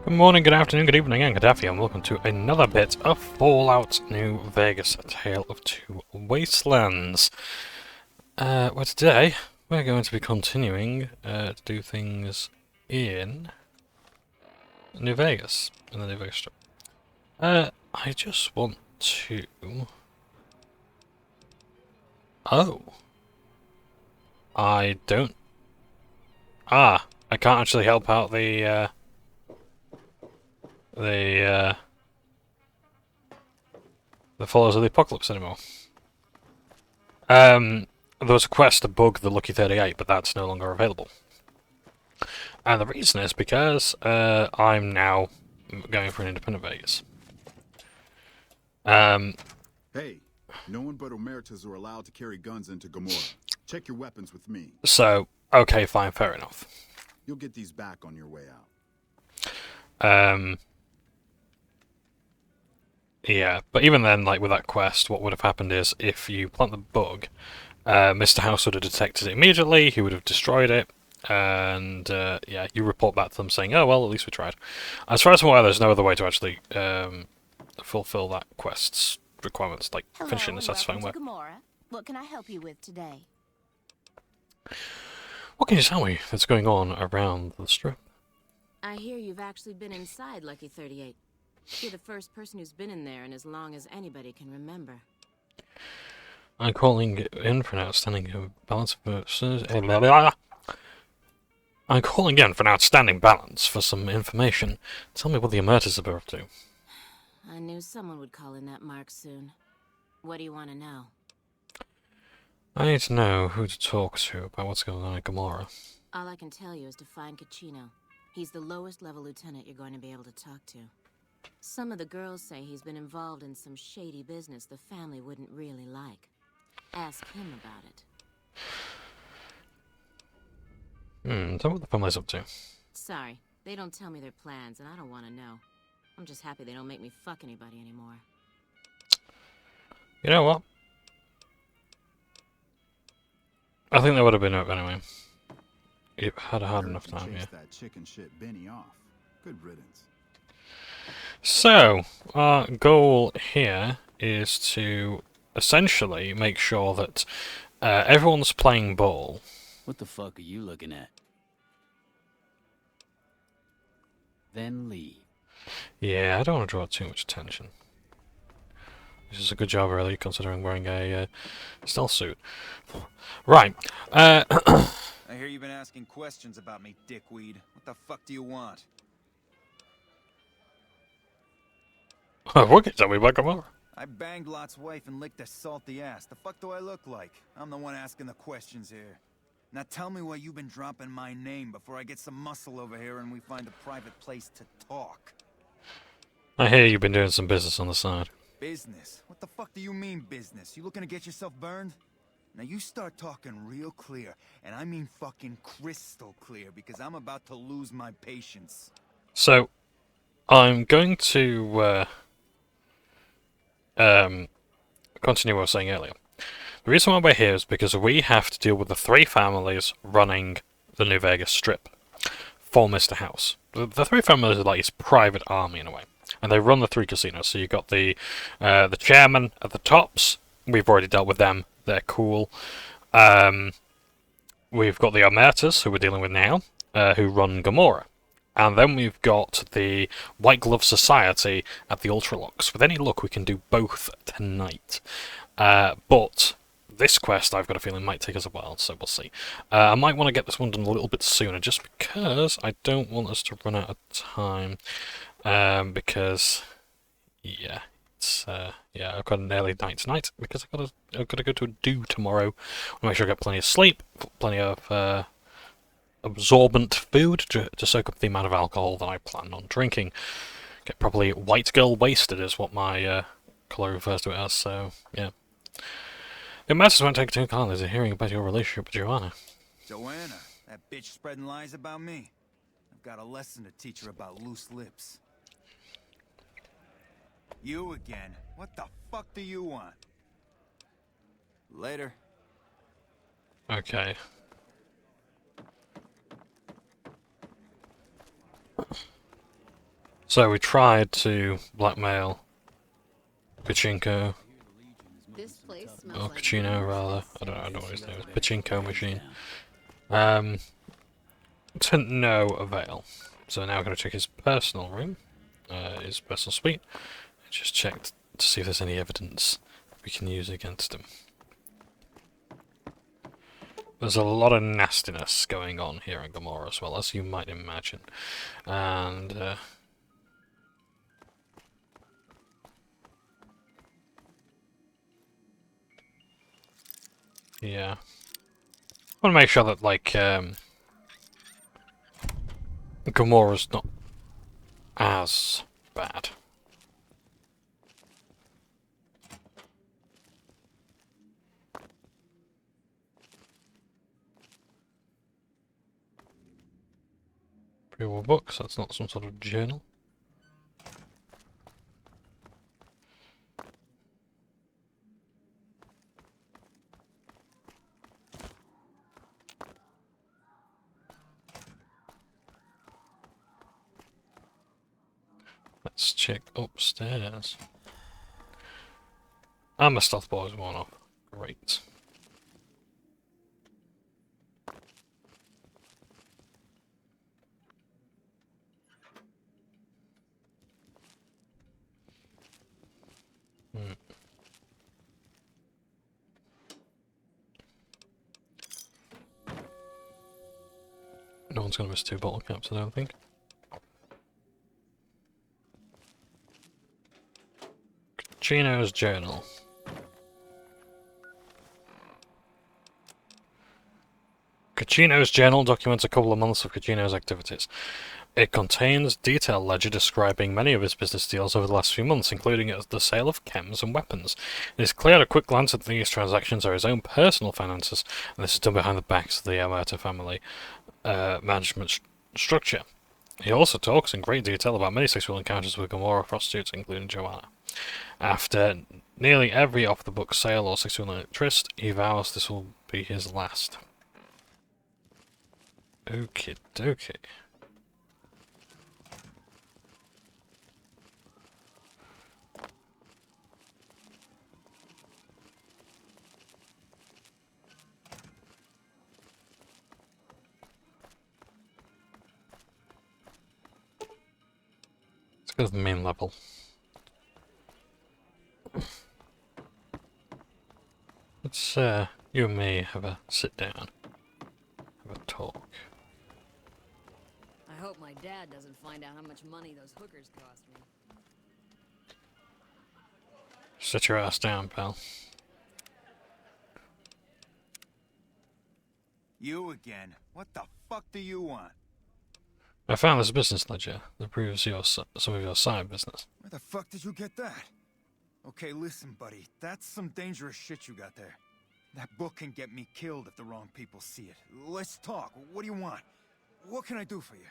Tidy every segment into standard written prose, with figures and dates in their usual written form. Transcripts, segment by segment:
Good morning, good afternoon, good evening, and good afternoon, and welcome to another bit of Fallout New Vegas, A Tale of Two Wastelands. Well, today we're going to be continuing to do things in New Vegas, in the New Vegas Strip. I just want to... Oh. I don't... Ah, I can't actually help out the Followers of the Apocalypse anymore. There was a quest to bug the Lucky 38, but that's no longer available. And the reason is because I'm now going for an independent Vegas. Hey, no one but Omertas are allowed to carry guns into Gomorrah. Check your weapons with me. So, okay, fine, fair enough. You'll get these back on your way out. Yeah, but even then, like with that quest, what would have happened is if you plant the bug, Mr. House would have detected it immediately, he would have destroyed it, and yeah, you report back to them saying, oh, well, at least we tried. As far as I'm aware, there's no other way to actually fulfill that quest's requirements, like finish it in a satisfying way. Gomorrah. What can I help you with today? What can you tell me that's going on around the strip? I hear you've actually been inside Lucky 38. You're the first person who's been in there in as long as anybody can remember. I'm calling in for an outstanding balance versus... I'm calling in for an outstanding balance for some information. Tell me what the Omertas are up to. I knew someone would call in that mark soon. What do you want to know? I need to know who to talk to about what's going on at Gomorrah. All I can tell you is to find Caccino. He's the lowest level lieutenant you're going to be able to talk to. Some of the girls say he's been involved in some shady business the family wouldn't really like. Ask him about it. Tell me what the family's up to. Sorry, they don't tell me their plans, and I don't want to know. I'm just happy they don't make me fuck anybody anymore. You know what? I think they would have been up anyway. You've had a hard enough time, yeah. That chicken shit Benny off. Good riddance. So, our goal here is to essentially make sure that everyone's playing ball. What the fuck are you looking at? Then leave. Yeah, I don't want to draw too much attention. This is a good job, really, considering wearing a stealth suit. Right. I hear you've been asking questions about me, dickweed. What the fuck do you want? What can you tell me about Gomorrah? I banged Lot's wife and licked her salty ass. The fuck do I look like? I'm the one asking the questions here. Now tell me why you've been dropping my name before I get some muscle over here and we find a private place to talk. I hear you've been doing some business on the side. Business? What the fuck do you mean business? You looking to get yourself burned? Now you start talking real clear, and I mean fucking crystal clear, because I'm about to lose my patience. So, I'm going to continue what I was saying earlier. The reason why we're here is because we have to deal with the three families running the New Vegas Strip for Mr. House. The three families are like his private army in a way, and they run the three casinos. So you've got the chairman at the tops. We've already dealt with them. They're cool. We've got the Omertas, who we're dealing with now, who run Gomorrah. And then we've got the White Glove Society at the Ultra Luxe. With any luck, we can do both tonight. But this quest, I've got a feeling, might take us a while, so we'll see. I might want to get this one done a little bit sooner, just because I don't want us to run out of time. Because, yeah, it's yeah, I've got an early night tonight because I've got to go to a do tomorrow. I want to make sure I get plenty of sleep, plenty of absorbent food to soak up the amount of alcohol that I plan on drinking. Get properly white girl wasted is what my colour refers to it as, so yeah. It matters won't take too kindly to hearing about your relationship with Joanna. Joanna? That bitch spreading lies about me? I've got a lesson to teach her about loose lips. You again? What the fuck do you want? Later. Okay. So we tried to blackmail Pachinko, This place or smells like Cucino rather. I don't know what his name is. Pachinko machine. Down. To no avail. So now we're going to check his personal room, his personal suite, and just check to see if there's any evidence we can use against him. There's a lot of nastiness going on here in Gomorrah as well, as you might imagine. And yeah. I want to make sure that, like, Gomorrah's not as bad. Pre-war books, that's not some sort of journal. Let's check upstairs. And my stealth ball is worn off. Great. No one's going to miss 2 bottle caps, I don't think. Chino's journal. Cucino's journal documents a couple of months of Cucino's activities. It contains detailed ledger describing many of his business deals over the last few months, including the sale of chems and weapons. It is clear at a quick glance that these transactions are his own personal finances, and this is done behind the backs of the Yamato family management structure. He also talks in great detail about many sexual encounters with Gomorrah prostitutes, including Joanna. After nearly every off-the-book sale or sexual interest, he vows this will be his last. Okie dokie. Let's go to the main level. Let's, you and me have a sit down. Have a talk. I hope my dad doesn't find out how much money those hookers cost me. Sit your ass down, pal. You again? What the fuck do you want? I found this business ledger that proves some of your side business. Where the fuck did you get that? Okay, listen, buddy. That's some dangerous shit you got there. That book can get me killed if the wrong people see it. Let's talk. What do you want? What can I do for you?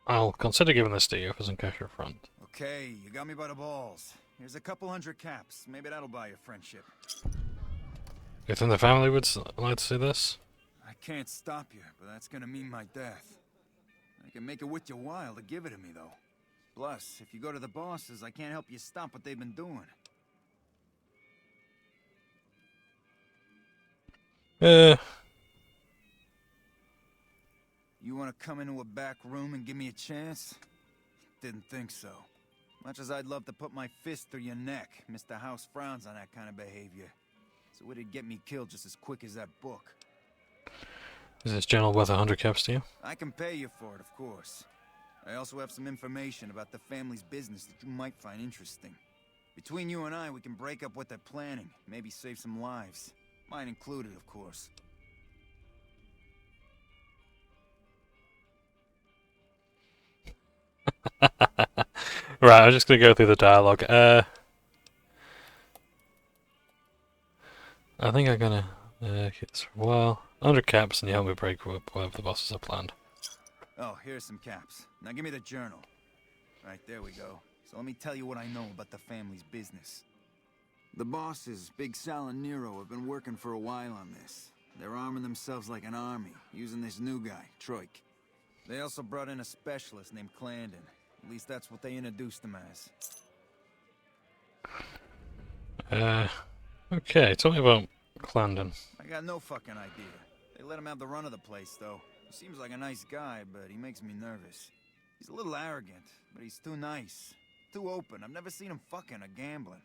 I'll consider giving this to you for some cash up front. Okay, you got me by the balls. Here's a couple hundred caps. Maybe that'll buy you friendship. You think the family would like to see this? I can't stop you, but that's gonna mean my death. I can make it worth your while to give it to me, though. Plus, if you go to the bosses, I can't help you stop what they've been doing. You want to come into a back room and give me a chance? Didn't think so. Much as I'd love to put my fist through your neck, Mr. House frowns on that kind of behavior. So it'd get me killed just as quick as that book. Is this journal worth 100 caps to you? I can pay you for it, of course. I also have some information about the family's business that you might find interesting. Between you and I, we can break up what they're planning, maybe save some lives. Mine included, of course. Right, I'm just gonna go through the dialogue. I think I'm gonna keep this for a while. 100 caps and you help me break up whatever the bosses have planned. Oh, here's some caps. Now give me the journal. Right, there we go. So let me tell you what I know about the family's business. The bosses, Big Sal and Nero, have been working for a while on this. They're arming themselves like an army, using this new guy, Troik. They also brought in a specialist named Clandon. At least that's what they introduced him as. Okay, tell me about Clandon. I got no fucking idea. They let him have the run of the place, though. He seems like a nice guy, but he makes me nervous. He's a little arrogant, but he's too nice. Too open. I've never seen him fucking or gambling.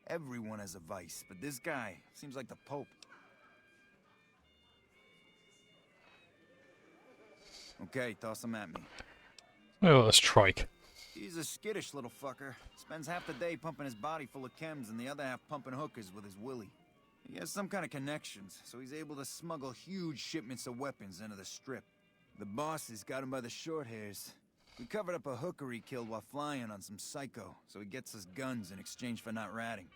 Everyone has a vice, but this guy seems like the Pope. Okay, toss him at me. Oh, that's Trike. He's a skittish little fucker. Spends half the day pumping his body full of chems and the other half pumping hookers with his willy. He has some kind of connections, so he's able to smuggle huge shipments of weapons into the Strip. The bosses got him by the short hairs. We covered up a hooker he killed while flying on some psycho, so he gets us guns in exchange for not ratting.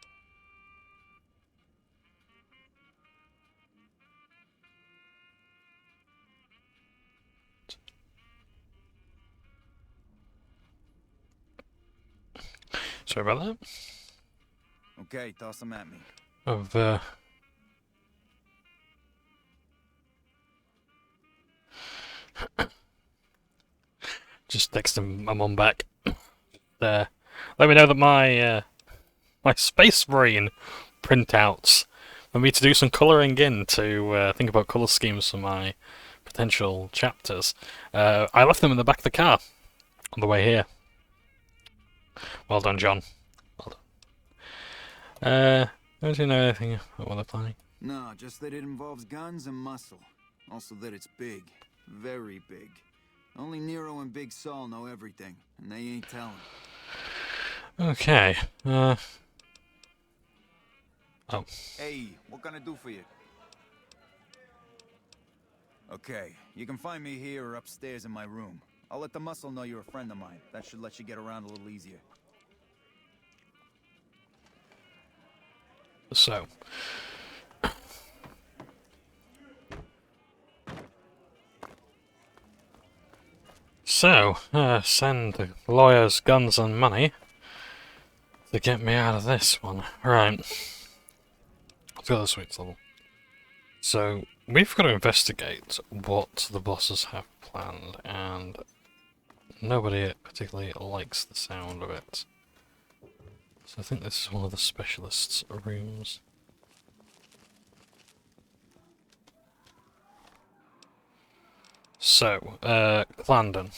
Sorry about that. Okay, toss him at me. I've just texted my mum back. Let me know that my my Space Marine printouts for me to do some colouring in to think about colour schemes for my potential chapters. I left them in the back of the car on the way here. Well done, John. Well done. Don't you know anything about what they're planning? No, just that it involves guns and muscle. Also that it's big. Very big. Only Nero and Big Saul know everything, and they ain't telling. Okay. Oh. Hey, what can I do for you? Okay, you can find me here or upstairs in my room. I'll let the muscle know you're a friend of mine. That should let you get around a little easier. So. Send the lawyers guns and money to get me out of this one. Right. Let's go to the sweets level. So, we've got to investigate what the bosses have planned, and nobody particularly likes the sound of it. So I think this is one of the specialists' rooms. So, Clandon.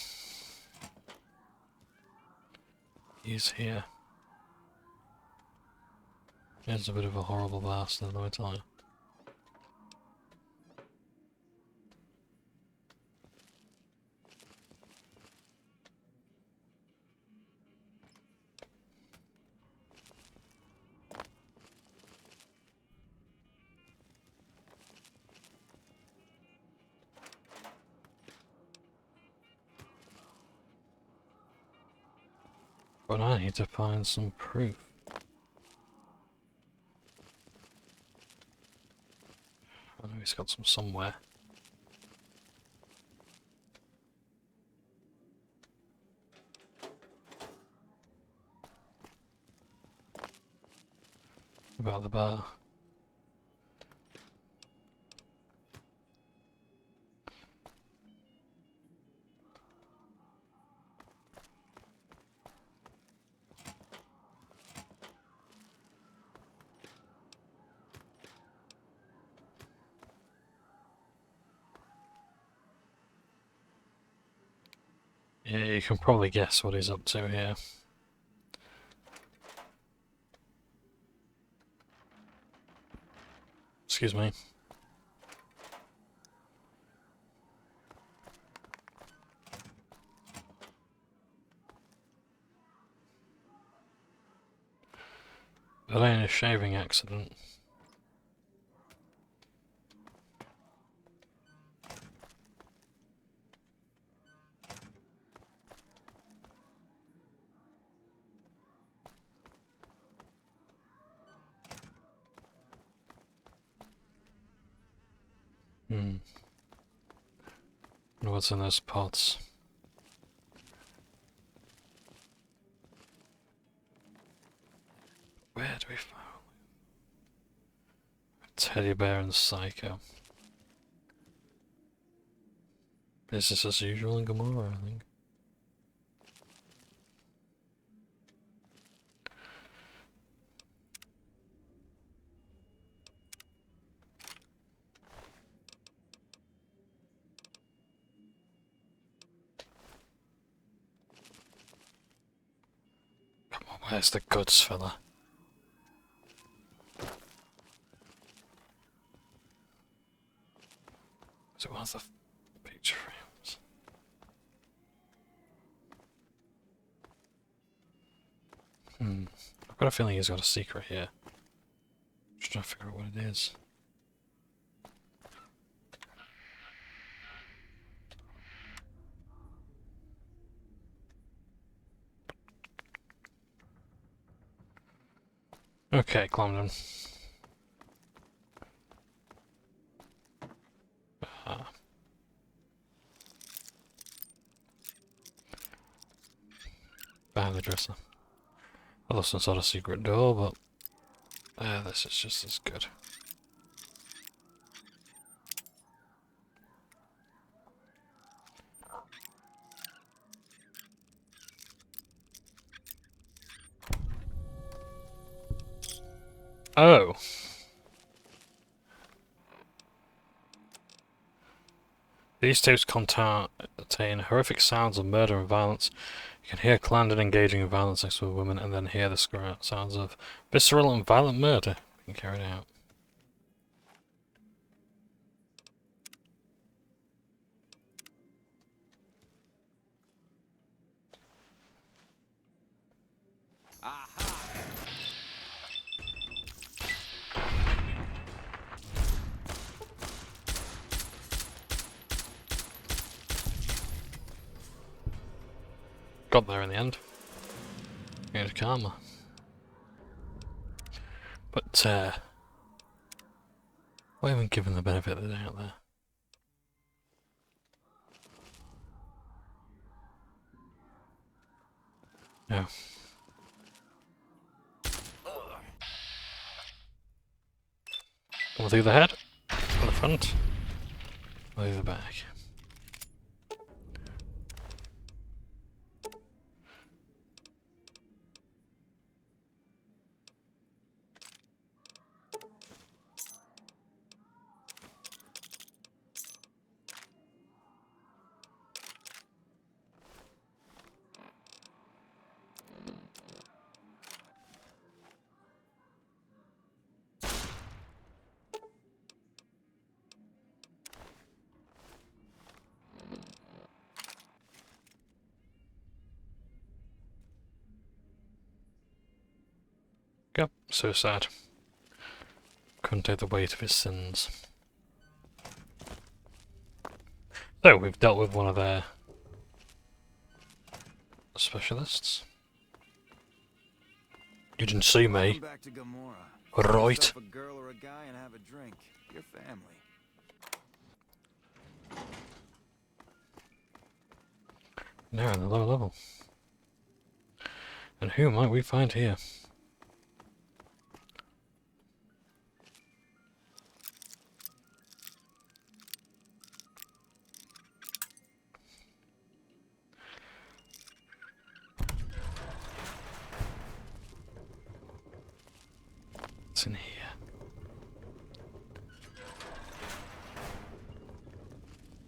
He's here. He's a bit of a horrible bastard, let me tell you. But I need to find some proof. I know he's got some somewhere. About the bar. Yeah, you can probably guess what he's up to here. Excuse me. That ain't a shaving accident. What's in those pots? Where do we find? Teddy bear and Psycho. Business as usual in Gomorrah, I think. Come on, where's the goods fella? Is it one of the picture frames? I've got a feeling he's got a secret here. Just trying to figure out what it is. Okay, climb down. Behind the dresser. Although some sort of secret door, but this is just as good. Oh. These tapes contain horrific sounds of murder and violence. You can hear Clandon engaging in violence next to a woman, and then hear the sounds of visceral and violent murder being carried out. Got there in the end. Gained karma. But, we haven't given the benefit of the doubt there. No. We'll do the head, or the front, or do the back. Yep, suicide. Couldn't take the weight of his sins. So, we've dealt with one of their specialists. You didn't see me. Back to Gomorrah. Right. Yourself a girl or a guy and have a drink. Your family. Now in the lower level. And who might we find here? What's in here?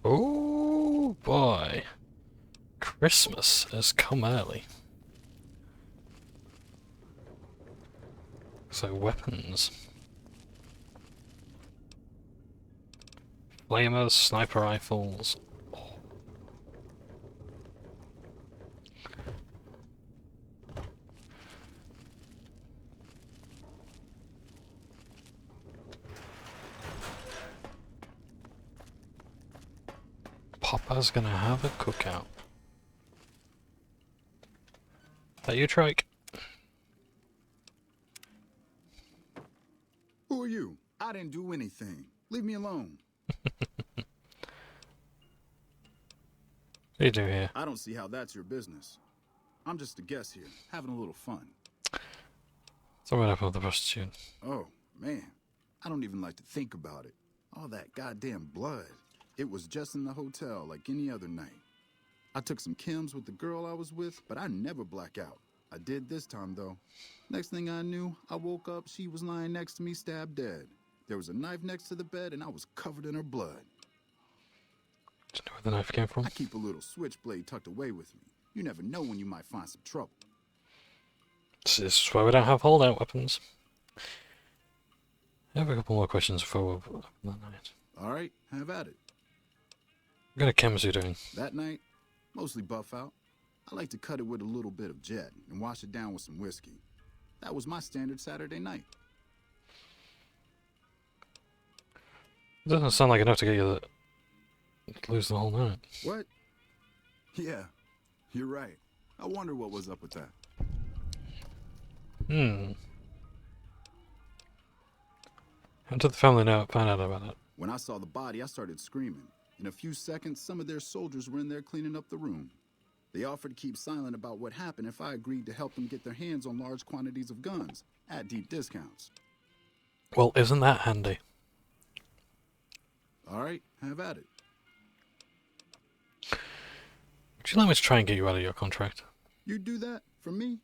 Oh boy. Christmas has come early. So weapons. Flamers, sniper rifles. Papa's gonna have a cookout. That you, Trike? Who are you? I didn't do anything. Leave me alone. What do you do here? I don't see how that's your business. I'm just a guest here, having a little fun. So what happened with the prostitute? Oh, man. I don't even like to think about it. All that goddamn blood. It was just in the hotel like any other night. I took some chems with the girl I was with, but I never black out. I did this time, though. Next thing I knew, I woke up, she was lying next to me, stabbed dead. There was a knife next to the bed, and I was covered in her blood. Do you know where the knife came from? I keep a little switchblade tucked away with me. You never know when you might find some trouble. This is why we don't have holdout weapons. I have a couple more questions before we open that night. All right, have at it. What kind of chems are you doing? That night, mostly buff out. I like to cut it with a little bit of jet and wash it down with some whiskey. That was my standard Saturday night. It doesn't sound like enough to get you to lose the whole night. What? Yeah, you're right. I wonder what was up with that. How did the family find out about it? When I saw the body, I started screaming. In a few seconds, some of their soldiers were in there cleaning up the room. They offered to keep silent about what happened if I agreed to help them get their hands on large quantities of guns at deep discounts. Well, isn't that handy? All right, have at it. Would you like me to try and get you out of your contract? You'd do that for me?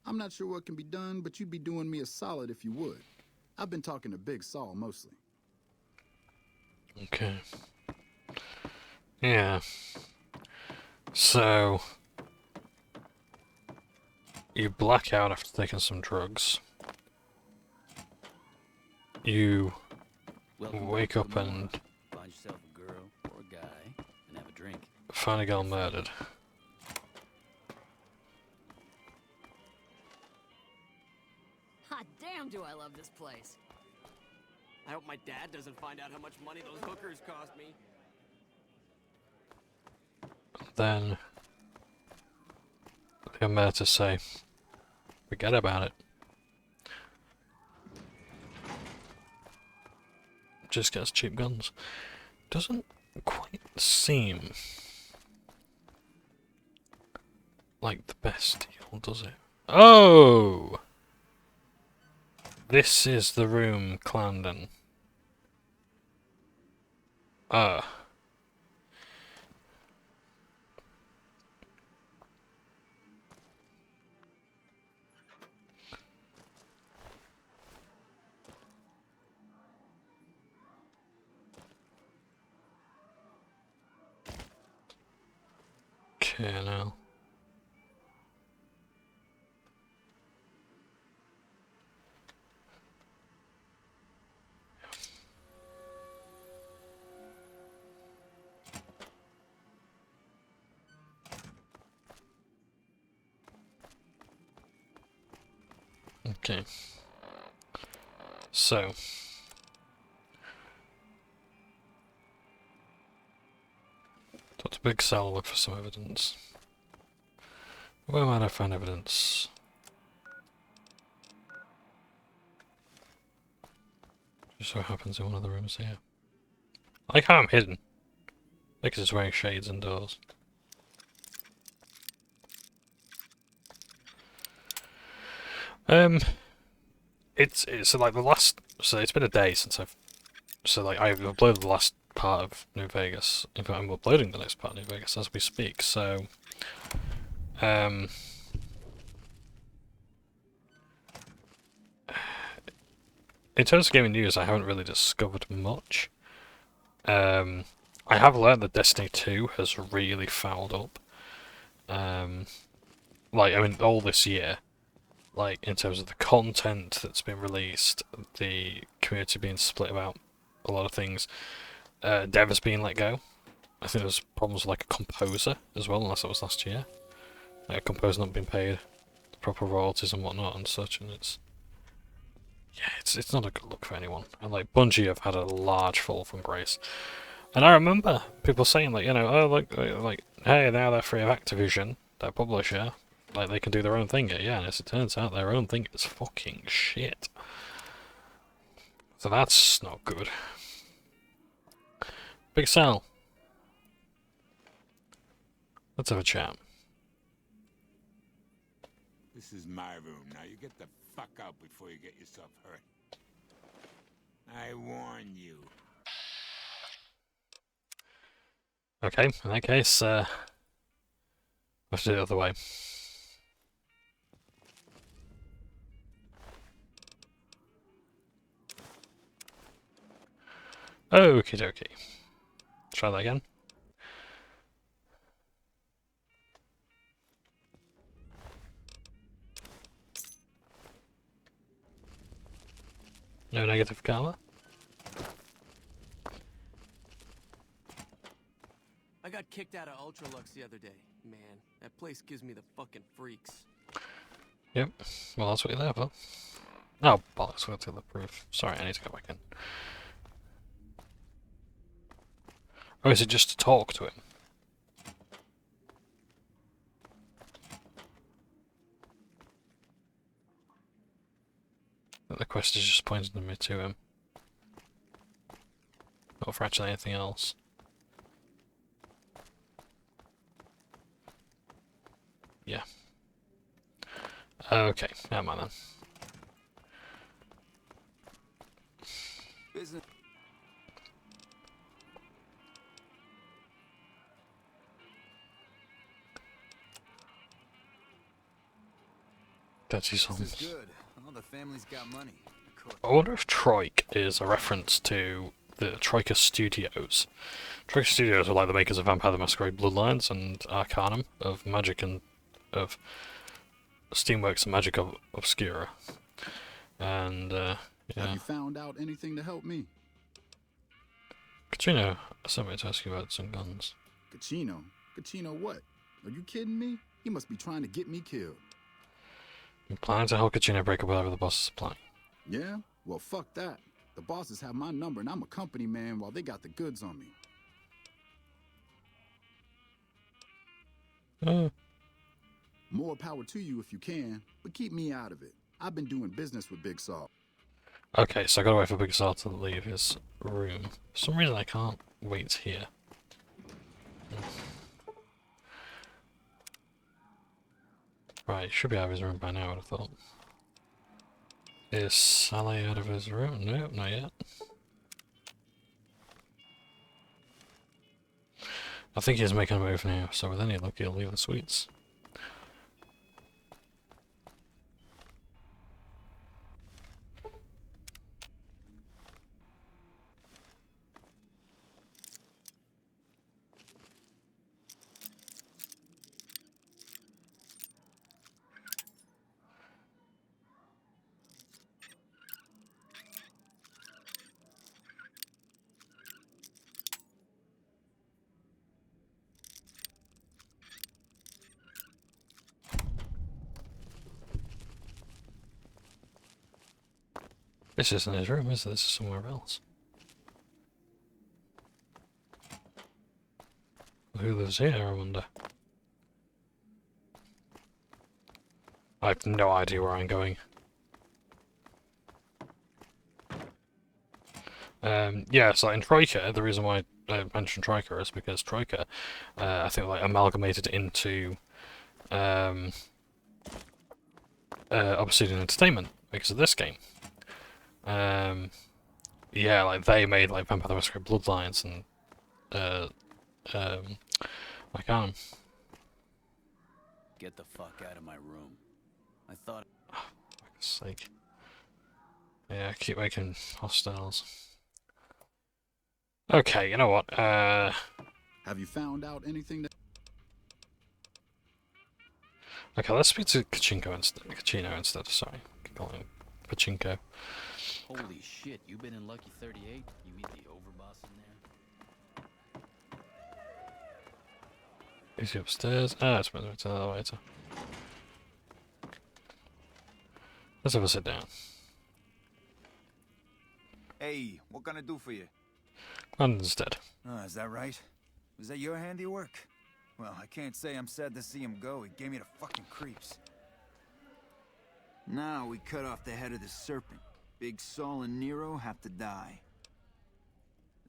I'm not sure what can be done, but you'd be doing me a solid if you would. I've been talking to Big Saul mostly. Okay. Yeah. So, you black out after taking some drugs. You wake up and Find yourself a girl or a guy and have a drink. find a girl murdered. Hot damn, do I love this place. I hope my dad doesn't find out how much money those hookers cost me. Then the mayor to say, forget about it. Just gets cheap guns. Doesn't quite seem like the best deal, does it? Oh! This is the room Clarendon. Okay, now. Okay. So. Dr. Big Sal look for some evidence. Where might I find evidence? Just so happens in one of the rooms here. I like how I'm hidden. Because it's wearing shades indoors. It's like the last. So it's been a day since I've. So like I've uploaded the last part of New Vegas. In fact, I'm uploading the next part of New Vegas as we speak. So, in terms of gaming news, I haven't really discovered much. I have learned that Destiny 2 has really fouled up. Like, I mean, all this year. Like, in terms of the content that's been released, the community being split about a lot of things, devs being let go. I think there's problems with, like, a composer as well, unless it was last year. Like, a composer not being paid the proper royalties and whatnot and such, and it's... Yeah, it's not a good look for anyone. And, like, Bungie have had a large fall from grace. And I remember people saying, like, you know, oh, like, hey, now they're free of Activision, their publisher. Like, they can do their own thing. Yeah, and as it turns out, their own thing is fucking shit. So that's not good. Big Sal. Let's have a chat. This is my room. Now you get the fuck out before you get yourself hurt. I warn you. Okay, in that case, we'll have to do it the other way. Okie dokie. Try that again. No negative karma. I got kicked out of Ultra Luxe the other day. Man, that place gives me the fucking freaks. Yep. Well, that's what you're there for. Oh, bollocks, we'll take the proof. Sorry, I need to go back in. Oh, is it just to talk to him? The quest is just pointing me to him. Not for actually anything else. Yeah. Okay, never mind then. Business. Dirty This songs. is good. Oh, the family's got money. Of course. I wonder if Troik is a reference to the Troika Studios. Troika Studios are like the makers of Vampire the Masquerade Bloodlines and Arcanum, of Magic and of Steamworks and Magic of Obscura. And Have yeah. you found out anything to help me? Katrina sent me to ask you about some guns. Kachino? Kachino what? Are you kidding me? He must be trying to get me killed. I'm planning to help Katrina break up whatever the boss is supplying. Yeah? Well, fuck that. The bosses have my number and I'm a company man while they got the goods on me. More power to you if you can, but keep me out of it. I've been doing business with Big Saw. Okay, so I gotta wait for Big Sal to leave his room. For some reason I can't wait here. Right, he should be out of his room by now, I would have thought. Is Sally out of his room? Nope, not yet. I think he's making a move now, so with any luck he'll leave the suites. This isn't his room, is it? This is somewhere else. Who lives here, I wonder? I have no idea where I'm going. Yeah, so in Troika, the reason why I mentioned Troika is because Troika, I think, like, amalgamated into Obsidian Entertainment because of this game. Yeah, like, they made, like, Vampire the Masquerade Bloodlines and, I can't. Get the fuck out of my room. I thought... For fuck's sake. Yeah, keep making hostiles. Okay, you know what, Have you found out anything that... okay, let's speak to Kachinko instead. Kachino instead, sorry. Keep calling him Pachinko. Holy shit, you been in Lucky 38? You meet the overboss in there? Is he upstairs? Ah, it's better to the elevator. Let's have a sit down. Hey, what can I do for you? London's dead. Oh, is that right? Was that your handiwork? Well, I can't say I'm sad to see him go. He gave me the fucking creeps. Now we cut off the head of the serpent. Big Saul and Nero have to die.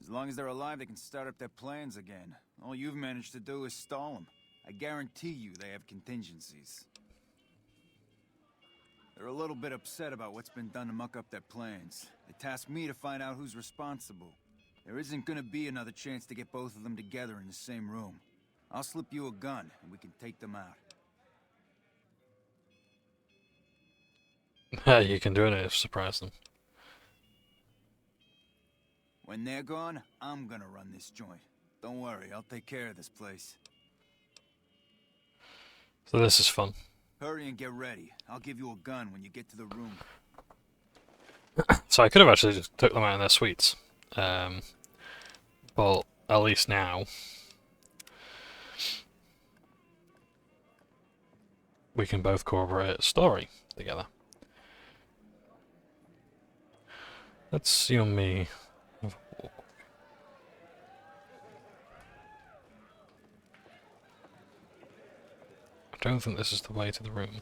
As long as they're alive, they can start up their plans again. All you've managed to do is stall them. I guarantee you they have contingencies. They're a little bit upset about what's been done to muck up their plans. They tasked me to find out who's responsible. There isn't gonna be another chance to get both of them together in the same room. I'll slip you a gun, and we can take them out. You can do it to surprise them. When they're gone, I'm gonna run this joint. Don't worry, I'll take care of this place. So this is fun. Hurry and get ready. I'll give you a gun when you get to the room. So I could have actually just took them out in their suites. But at least now we can both corroborate a story together. Let's you and me have a walk. I don't think this is the way to the room.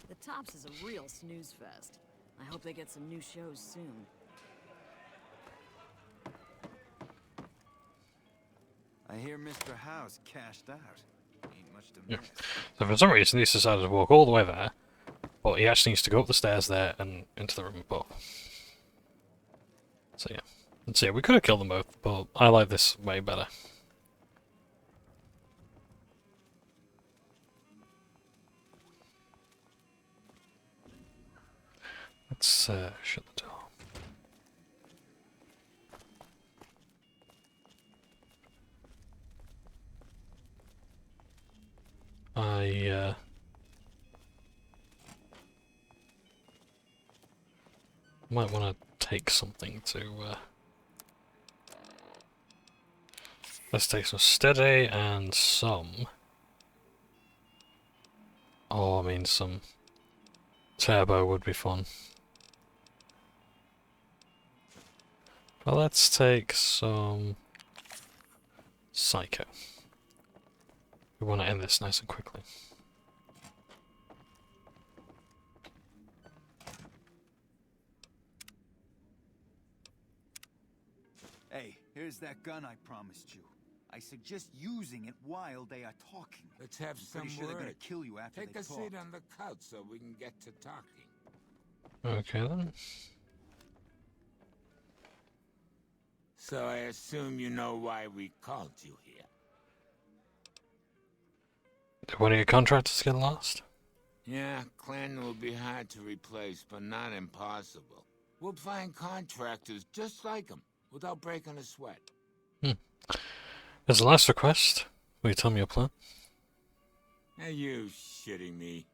The Tops is a real snooze fest. I hope they get some new shows soon. I hear Mr. House cashed out. Ain't much to Yeah. miss. So for some reason he's decided to walk all the way there, but he actually needs to go up the stairs there and into the room above. So yeah. Let's see, we could have killed them both, but I like this way better. Let's shut the door. I might want to take something to let's take some steady and some, oh I mean some turbo would be fun. But let's take some psycho. We want to end this nice and quickly. Hey, here's that gun I promised you. I suggest using it while they are talking. Let's have I'm pretty some sure they're gonna word. kill you after Take they a talk. seat on the couch so we can get to talking. Okay then. So I assume you know why we called you here. Did one of your contractors get lost? Yeah, Clan will be hard to replace, but not impossible. We'll find contractors just like him, without breaking a sweat. As a last request, will you tell me your plan? Are you shitting me?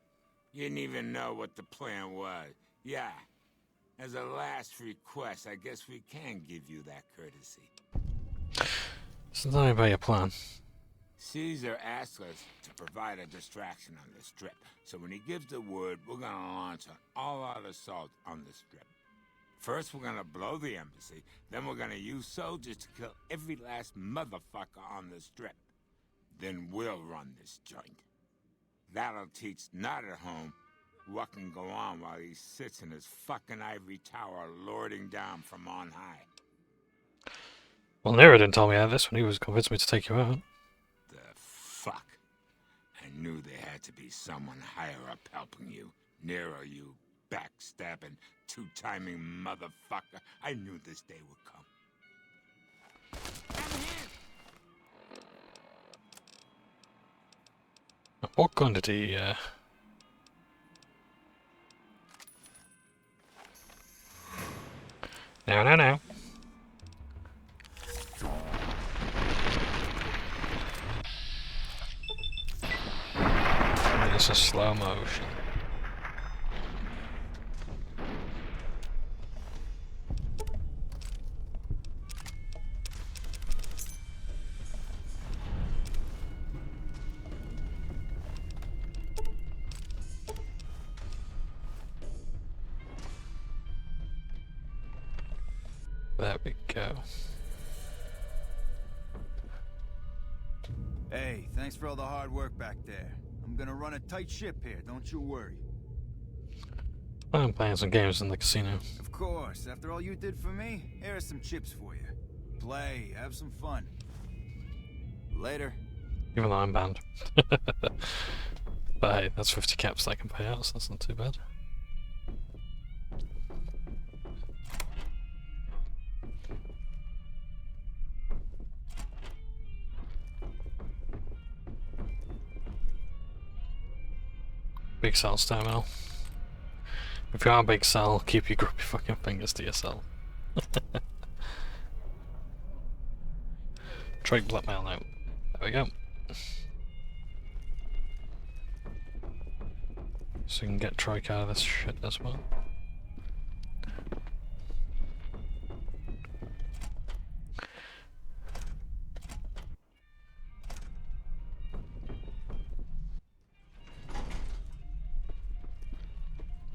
You didn't even know what the plan was. Yeah. As a last request, I guess we can give you that courtesy. So tell me about your plan. Caesar asked us to provide a distraction on the strip. So when he gives the word, we're gonna launch an all-out assault on the strip. First, we're gonna blow the embassy. Then we're gonna use soldiers to kill every last motherfucker on the strip. Then we'll run this joint. That'll teach Not at Home what can go on while he sits in his fucking ivory tower lording down from on high. Well, Nero didn't tell me this when he was convinced me to take you out. The fuck? I knew there had to be someone higher up helping you. Nero, you backstabbing, two-timing motherfucker. I knew this day would come. What gun did he, No. This is slow motion. There we go. Hey, thanks for all the hard work back there. I'm gonna run a tight ship here, don't you worry. I'm playing some games in the casino. Of course, after all you did for me, here are some chips for you. Play, have some fun. Later. Even though I'm banned. But hey, that's 50 caps that I can pay out, so that's not too bad. Big Sal's terminal. If you are a Big Sal, keep your grubby fucking fingers to yourself. Trade blackmail now. There we go. So we can get Troik out of this shit as well.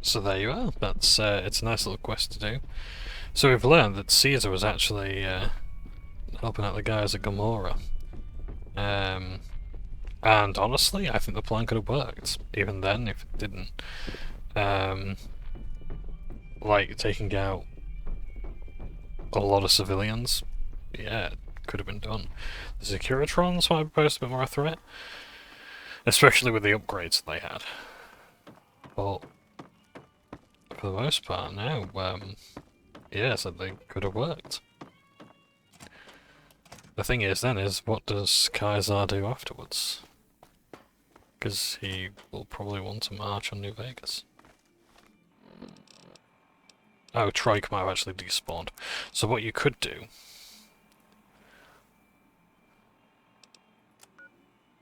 So there you are. That's it's a nice little quest to do. So we've learned that Caesar was actually helping out the guys at Gomorrah. And honestly, I think the plan could have worked, even then, if it didn't. Like, taking out a lot of civilians, yeah, it could have been done. The Securitrons might have posed a bit more a threat, especially with the upgrades they had. But for the most part, no, yeah, so they could have worked. The thing is, then, is what does Caesar do afterwards? Because he will probably want to march on New Vegas. Oh, Troik might have actually despawned. So what you could do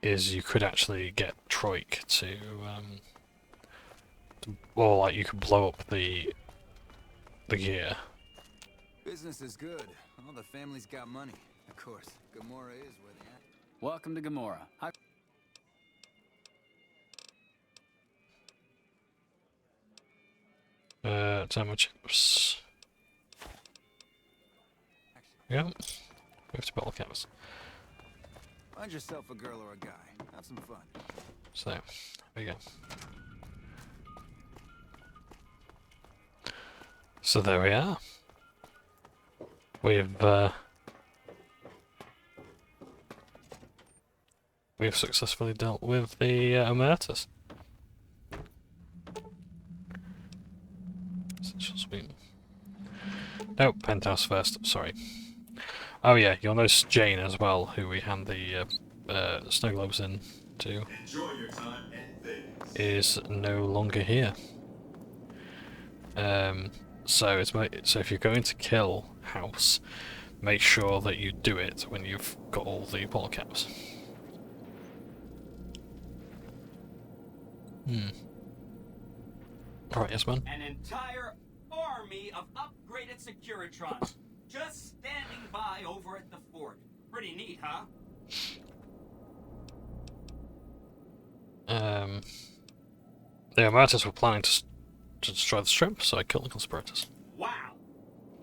is you could actually get Troik to or like you could blow up the gear. Business is good. All the family's got money. Of course, Gomorrah is where they at. Welcome to Gomorrah. Hi. Demo chips. Yep. 50 bottle caps. Find yourself a girl or a guy. Have some fun. So, there we go. So there we are. We've successfully dealt with the Omertas. No, penthouse first, sorry. Oh yeah, you'll notice Jane as well, who we hand the snow globes in to, is no longer here. So if you're going to kill House, make sure that you do it when you've got all the bottle caps. Alright, yes, man. An entire army of upgraded Securitrons just standing by over at the fort. Pretty neat, huh? The Omertas were planning to destroy the strip, so I killed the conspirators. Wow,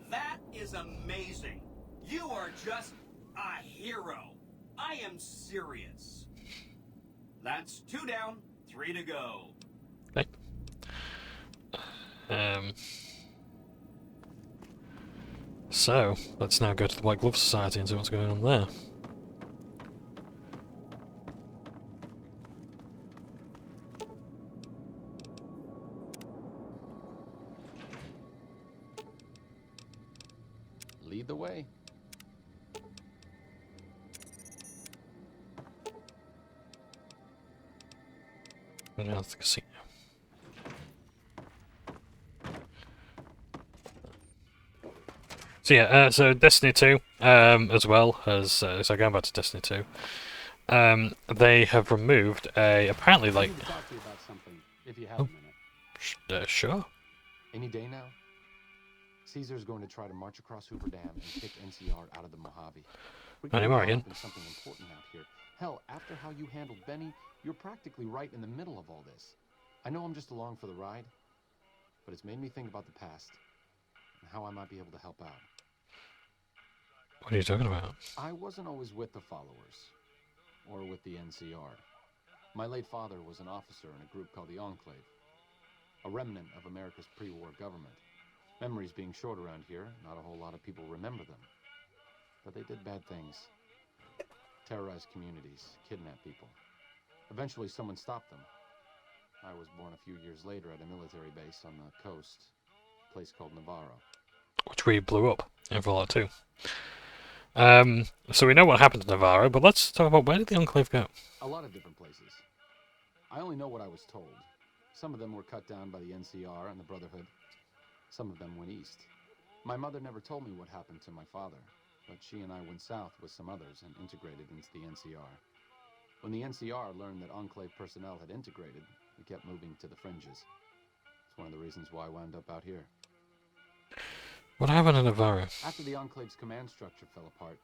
that is amazing. You are just a hero. I am serious. That's 2 down, 3 to go. Okay. So, let's now go to the White Glove Society and see what's going on there. Lead the way. And now the casino. So yeah, so Destiny 2, as well as, so going back to Destiny 2, they have removed apparently like... I need to talk to you about something, if you have a minute. Sure. Any day now? Caesar's going to try to march across Hoover Dam and kick NCR out of the Mojave. We Not anymore, Ian. Something important out here. Hell, after how you handled Benny, you're practically right in the middle of all this. I know I'm just along for the ride, but it's made me think about the past and how I might be able to help out. What are you talking about? I wasn't always with the followers, or with the NCR. My late father was an officer in a group called the Enclave, a remnant of America's pre-war government. Memories being short around here, not a whole lot of people remember them. But they did bad things. Terrorized communities, kidnapped people. Eventually someone stopped them. I was born a few years later at a military base on the coast, a place called Navarro. Which we blew up in Fallout 2. So we know what happened to Navarro, but let's talk about where did the Enclave go? A lot of different places. I only know what I was told. Some of them were cut down by the NCR and the Brotherhood. Some of them went east. My mother never told me what happened to my father, but she and I went south with some others and integrated into the NCR. When the NCR learned that Enclave personnel had integrated, we kept moving to the fringes. It's one of the reasons why I wound up out here. What happened to Navarro? After the Enclave's command structure fell apart,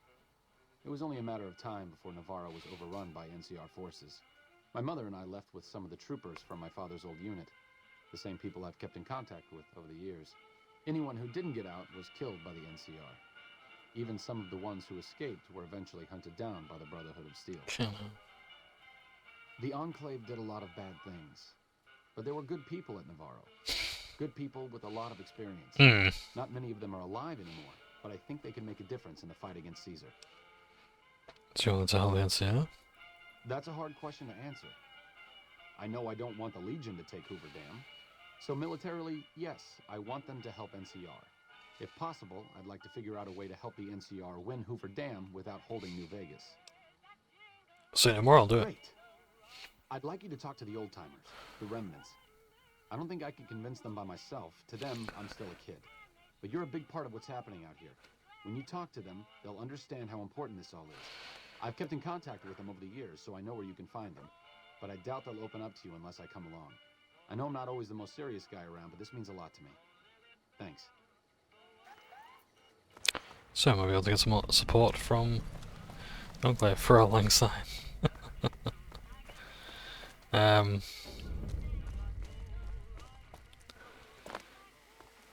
it was only a matter of time before Navarro was overrun by NCR forces. My mother and I left with some of the troopers from my father's old unit, the same people I've kept in contact with over the years. Anyone who didn't get out was killed by the NCR. Even some of the ones who escaped were eventually hunted down by the Brotherhood of Steel. The Enclave did a lot of bad things, but there were good people at Navarro. Good people with a lot of experience. Not many of them are alive anymore, but I think they can make a difference in the fight against Caesar. Do you want to tell the NCR? That's a hard question to answer. I know I don't want the Legion to take Hoover Dam, so militarily, yes, I want them to help NCR. If possible, I'd like to figure out a way to help the NCR win Hoover Dam without holding New Vegas. Say no more, I'll do it. Great. I'd like you to talk to the old-timers, the remnants. I don't think I can convince them by myself. To them, I'm still a kid. But you're a big part of what's happening out here. When you talk to them, they'll understand how important this all is. I've kept in contact with them over the years, so I know where you can find them. But I doubt they'll open up to you unless I come along. I know I'm not always the most serious guy around, but this means a lot to me. Thanks. So maybe able to get some more support from Enclave for a long time.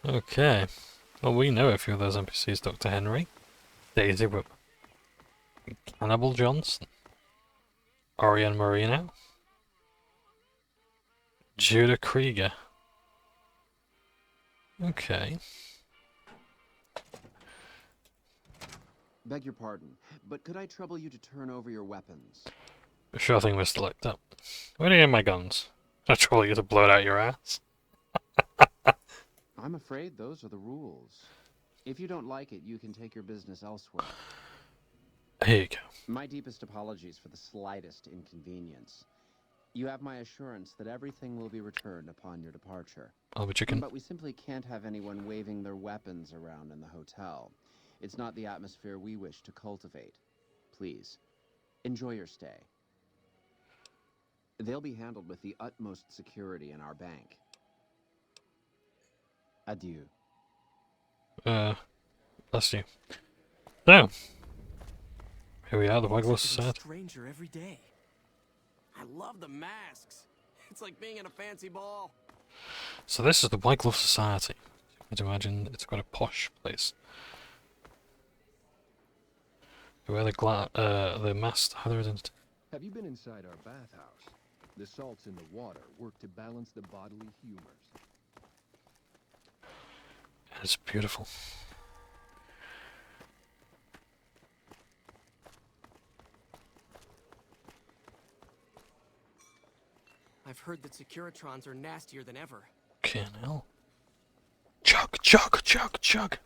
Okay. Well, we know a few of those NPCs. Dr. Henry, Daisy Whip, Cannibal Johnson, Orion Marino, Judah Krieger. Okay. Beg your pardon, but could I trouble you to turn over your weapons? Sure thing, Mr. Lecter. Where do you get my guns? I trouble you to blow it out your ass. I'm afraid those are the rules. If you don't like it, you can take your business elsewhere. Here you go. My deepest apologies for the slightest inconvenience. You have my assurance that everything will be returned upon your departure. I'll be chicken. But we simply can't have anyone waving their weapons around in the hotel. It's not the atmosphere we wish to cultivate. Please, enjoy your stay. They'll be handled with the utmost security in our bank. Adieu. Bless you. So, here we are, the White Glove It's Society. a stranger every day. I love the masks. It's like being in a fancy ball. So this is the White Glove Society. I'd imagine it's quite a posh place. Where the masked have their identity. Have you been inside our bathhouse? The salts in the water work to balance the bodily humors. It's beautiful. I've heard that Securitrons are nastier than ever. Canal. Chug, chug, chug, chug.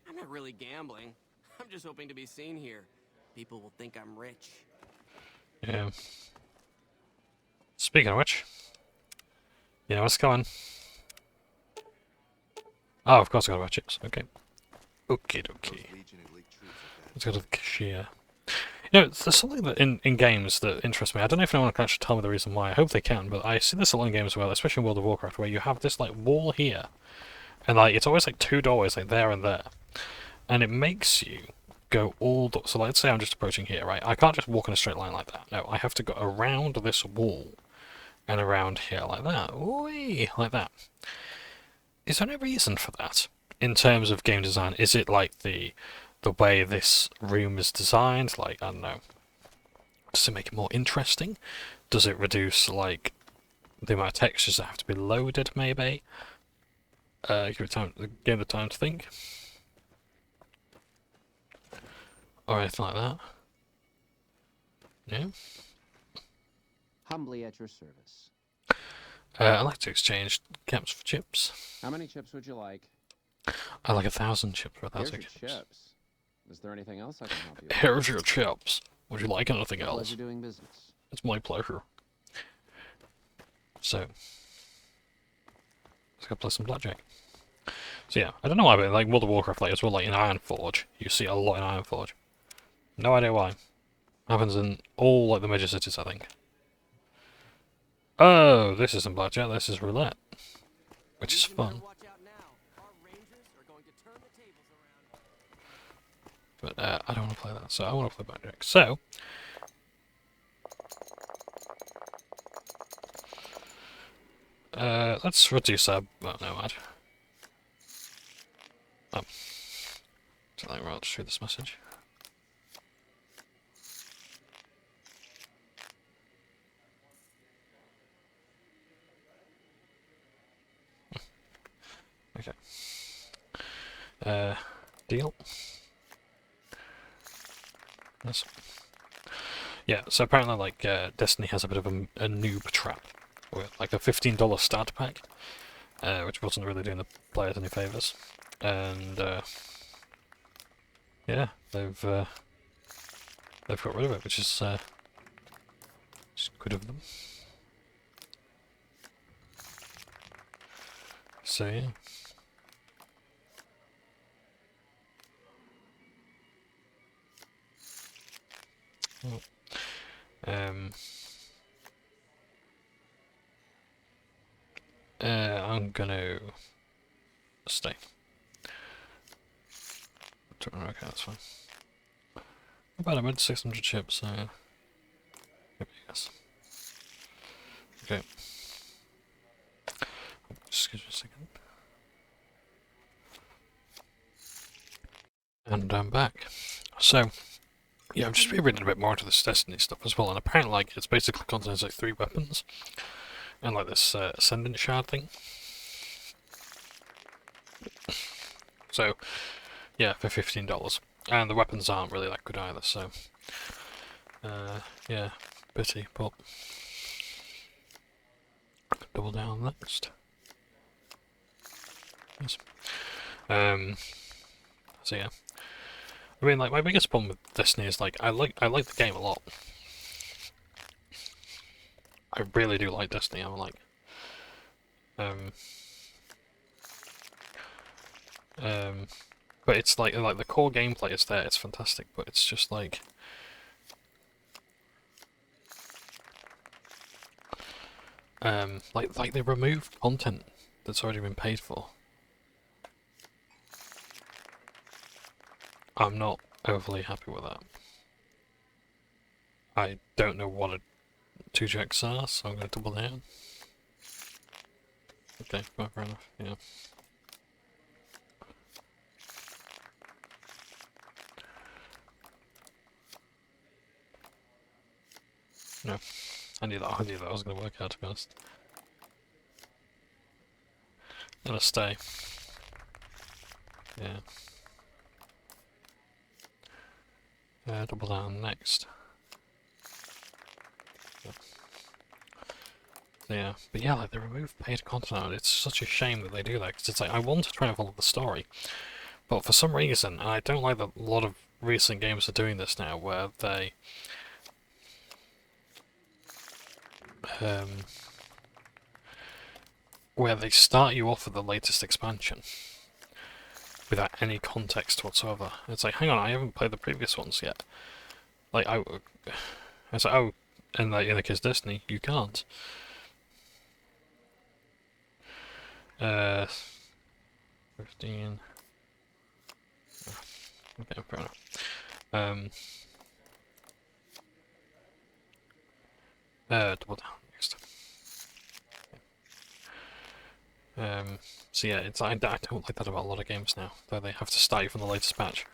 I'm not really gambling. I'm just hoping to be seen here. People will think I'm rich. Yeah. Speaking of which, you know what's going? Oh, of course I got about chips. Okay. Okay, dokie. Let's go to the cashier. You know, there's something that in games that interests me. I don't know if anyone can actually tell me the reason why. I hope they can, but I see this a lot in games as well, especially in World of Warcraft, where you have this like wall here, and like it's always like two doorways, like there and there, and it makes you go all. So let's say I'm just approaching here, right? I can't just walk in a straight line like that. No, I have to go around this wall and around here like that. Ooh, like that. Is there any reason for that in terms of game design? Is it like the way this room is designed? Like, I don't know. Does it make it more interesting? Does it reduce like the amount of textures that have to be loaded? Maybe. Give the time to think. Or anything like that. Yeah. Humbly at your service. I'd like to exchange caps for chips. How many chips would you like? I like 1,000 chips for 1,000 Here's chips. your chips. Is there anything else I can help you with? Here's your chips. Would you like anything else? Pleasure doing business. It's my pleasure. So, let's go play some blackjack. So yeah, I don't know why, but like World of Warcraft, like as well, like in Ironforge, you see a lot in Ironforge. No idea why. Happens in all like the major cities, I think. Oh, this isn't blackjack. This is roulette, which is fun. But I don't want to play that, so I want to play blackjack. So. Let's reduce our... Well, no, I'd... Oh. So I'll just read this message. Okay. Deal. Yes. Yeah, so apparently, like, Destiny has a bit of a noob trap. With, like, a $15 starter pack. Which wasn't really doing the players any favours. And, yeah, they've got rid of it, which is good of them. So, yeah. Oh. I'm gonna stay. Okay, that's fine. About I made 600 chips, so yes. Okay. Excuse me a second. And I'm back. So, yeah, I've just been reading a bit more into this Destiny stuff as well, and apparently, like, it's basically contains like 3 weapons, and like this Ascendant Shard thing. So, yeah, for $15. And the weapons aren't really that good either, so... yeah, pity, but... Double down next. Yes. So yeah. I mean, like, my biggest problem with Destiny is, like, I like the game a lot. I really do like Destiny, I'm like... but it's like the core gameplay is there, it's fantastic, but it's just like... like they remove content that's already been paid for. I'm not overly happy with that. I don't know what 2 checks are, so I'm going to double down. Okay, well, fair enough, yeah. No, I knew that was going to work out, to be honest. I'm going to stay. Yeah. Double down next. Yeah, but yeah, like, they remove paid content, it's such a shame that they do that, because it's like, I want to try and follow the story, but for some reason, and I don't like that a lot of recent games are doing this now, where they... where they start you off with the latest expansion, without any context whatsoever. It's like, hang on, I haven't played the previous ones yet. Like, it's like, oh, and like, in the case of Destiny, you can't. 15. Okay, fair enough. Double down next. So yeah, it's I don't like that about a lot of games now, though they have to start you from the latest patch.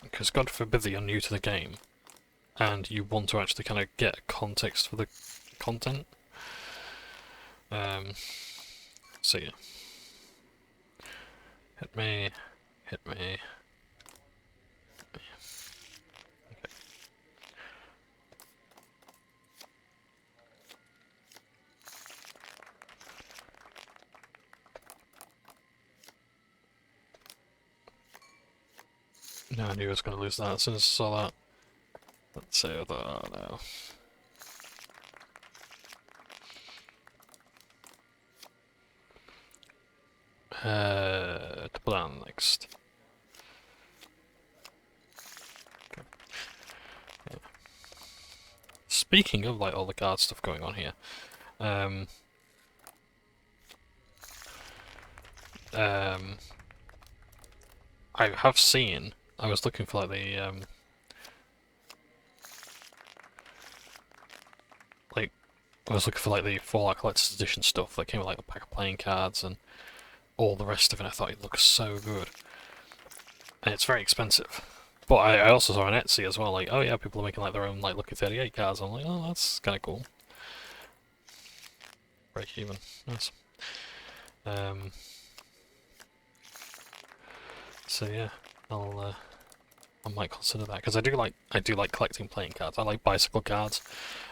Because God forbid that you're new to the game, and you want to actually kind of get context for the content. So yeah. Hit me. Okay. No, I knew I was going to lose that as soon as I saw that. Let's say that. Oh no. Double down next. Okay. Yeah. Speaking of like all the card stuff going on here, I have seen. I was looking for like the like I was looking for like the Fallout Collector's Edition stuff that came with like a pack of playing cards and all the rest of it. I thought it looked so good, and it's very expensive. But I also saw on Etsy as well, like, oh yeah, people are making like their own like Lucky 38 cards. I'm like, oh, that's kind of cool. Break even, nice. So yeah, I might consider that because I do like collecting playing cards. I like bicycle cards.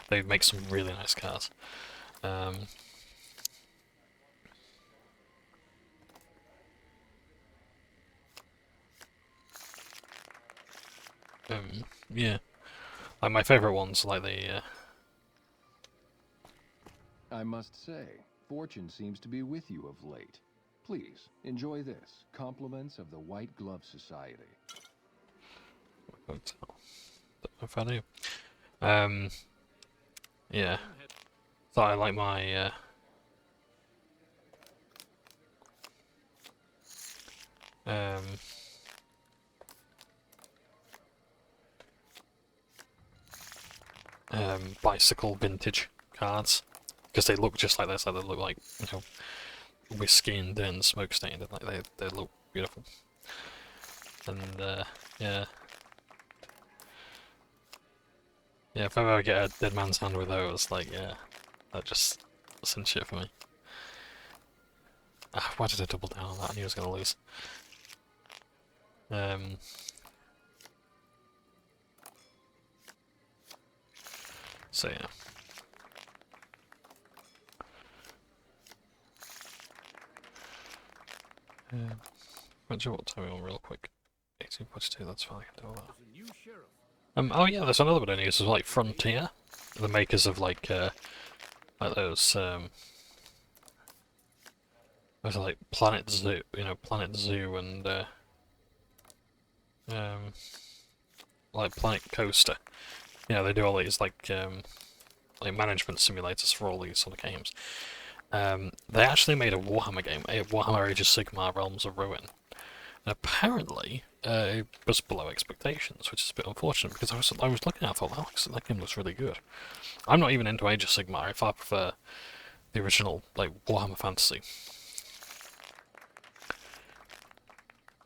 They make some really nice cards. Yeah, like my favorite ones, like the. I must say, fortune seems to be with you of late. Please, enjoy this. Compliments of the White Glove Society. Don't know if I do. Yeah. Thought I like my bicycle vintage cards because they look just like this. Like they look like, you know, whiskey and smoke stained, and like they look beautiful. And yeah, if I ever get a dead man's hand with those, like yeah, that just cinch shit for me. Ah, why did I double down on that? I knew I was gonna lose. So yeah. What time are we on real quick? 18:42, that's fine, I can do all that. Oh yeah, there's another bit of news, like Frontier, the makers of like those like Planet Zoo, you know, Planet Zoo and like Planet Coaster. You know, they do all these like management simulators for all these sort of games. They actually made a Warhammer game, a Warhammer Age of Sigmar Realms of Ruin. And apparently, it was below expectations, which is a bit unfortunate because I was looking at it, I thought that game looks really good. I'm not even into Age of Sigmar. I far prefer the original like Warhammer Fantasy.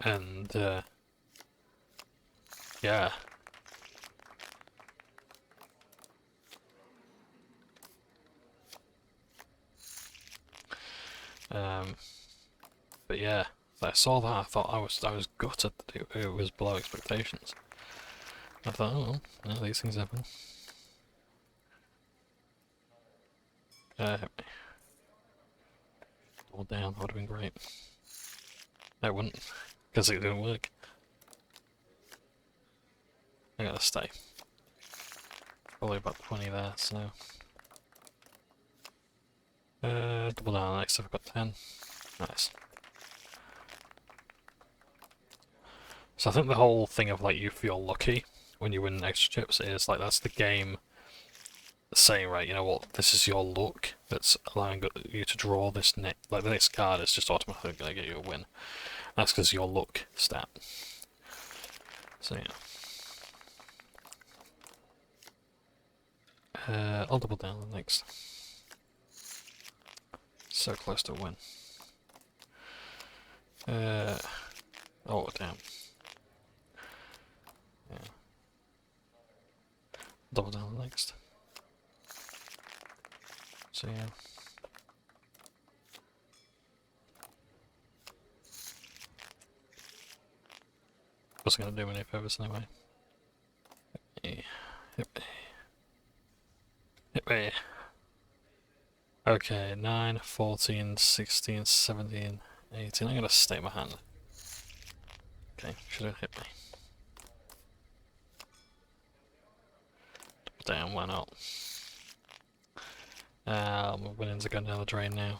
And yeah. But yeah, I saw that. I thought I was gutted that it was below expectations. I thought, oh, well, these things happen. Hit me. All down. That would have been great. No, it wouldn't, because it didn't work. I gotta stay. Probably about 20 there, so. Double down next, I've got 10. Nice. So I think the whole thing of like you feel lucky when you win extra chips is like that's the game saying, right, you know what, this is your luck that's allowing you to draw this next, like the next card is just automatically going to get you a win. That's because your luck stat. So yeah. I'll double down the next. So close to a win. Oh damn. Yeah. Double down the next. So yeah. Wasn't gonna do me any favours anyway. Hit me. Hit me. Okay, 9, 14, 16, 17, 18. I'm gonna stay my hand. Okay, should have hit me. down, why not? My winnings are going down the drain now.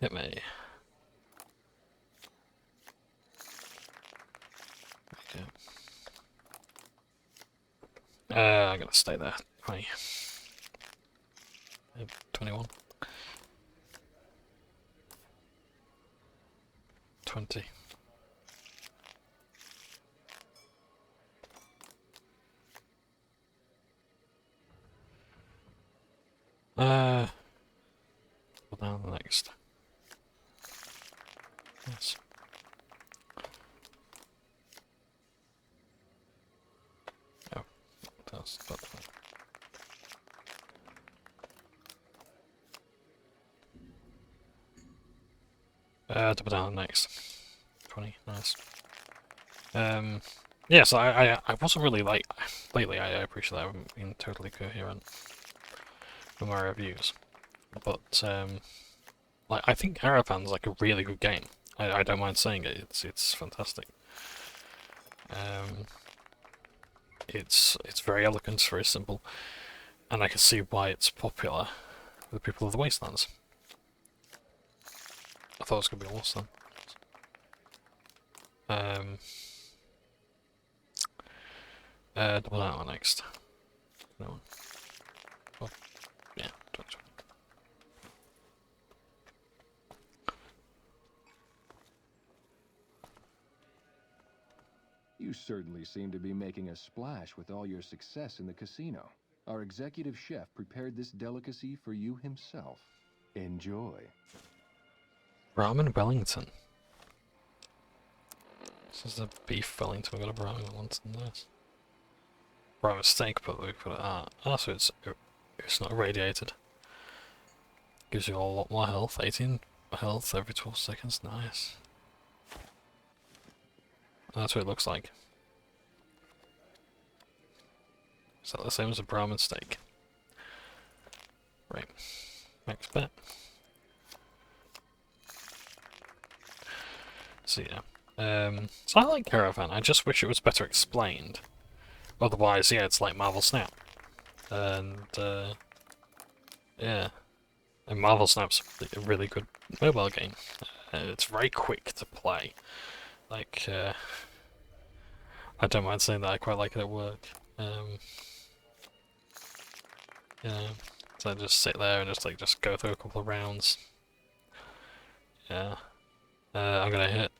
Hit me. Okay. I'm gonna stay there. 20. 21. 20. Put down the next. Yes. Oh, that's that one. Double down the next. 20, nice. Yeah, so I wasn't really like lately. I appreciate that I haven't been totally coherent with my reviews, but like I think Caravan's like a really good game. I don't mind saying it. It's fantastic. It's very elegant, it's very simple, and I can see why it's popular with the people of the Wastelands. I thought it was gonna be awesome. Double that one next. No one. Oh, yeah, 20. You certainly seem to be making a splash with all your success in the casino. Our executive chef prepared this delicacy for you himself. Enjoy. Brahmin Wellington. This is a beef Wellington. We've got a Brahmin Wellington. Nice. Brahmin steak, but we put it at. Ah, so it's not irradiated. Gives you a lot more health. 18 health every 12 seconds. Nice. That's what it looks like. Is that the same as a Brahmin steak? Right. Next bet. So yeah. So I like Caravan. I just wish it was better explained. Otherwise, yeah, it's like Marvel Snap. And yeah. And Marvel Snap's a really good mobile game. It's very quick to play. Like, I don't mind saying that, I quite like it at work. You know, so I just sit there and just go through a couple of rounds. Yeah. I'm gonna hit.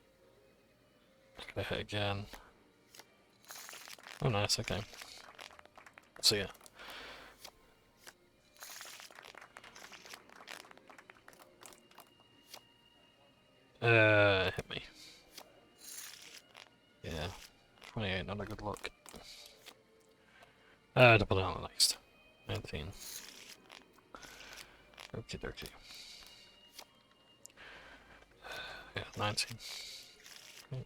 I'm gonna hit again. Oh nice, okay. So yeah. Hit me. Yeah. 28, not a good look. Double down on the next. 19. Okie dokie. Yeah, 19. Okay.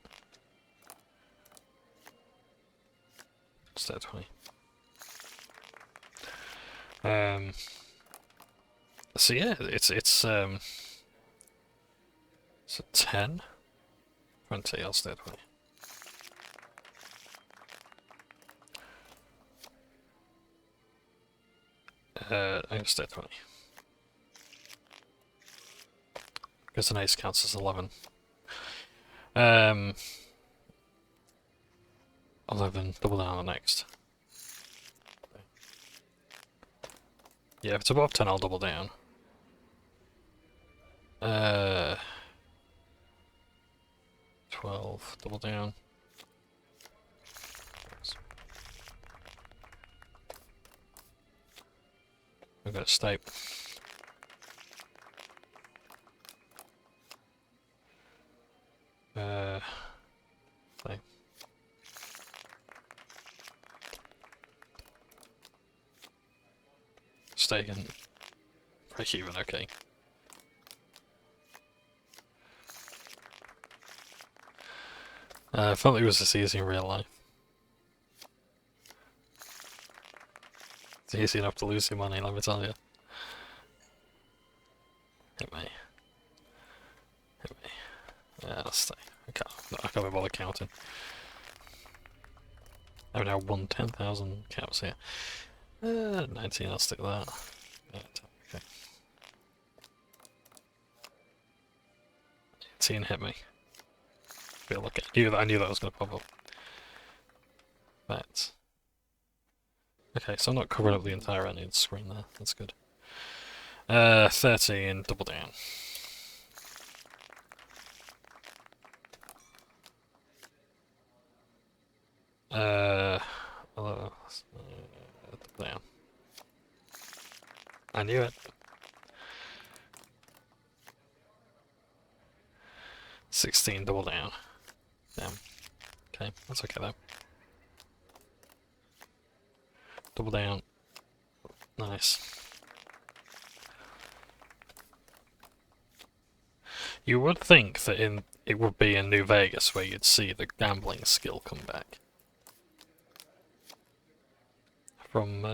Instead of 20. So yeah, it's a 10. 20, I'll stay at 20. I'm gonna stay at 20. Because an ace counts as 11. 11, double down on the next. Yeah, if it's above 10, I'll double down. 12, double down. We've got a stake. Stake. Stake and break even, okay. I felt it was this easy in real life. It's easy enough to lose your money, let me tell you. Hit me. Hit me. Yeah, let's stay. I can't be bothered counting. I've now won 10,000 caps here. 19, I'll stick that. Okay. 18 hit me. Feel like I knew that was going to pop up. That. Okay, so I'm not covering up the entire end of the screen there. That's good. 13, double down. Double down. I knew it. 16, double down. Damn. Okay, that's okay though. Double down. Nice. You would think that it would be in New Vegas where you'd see the gambling skill come back. From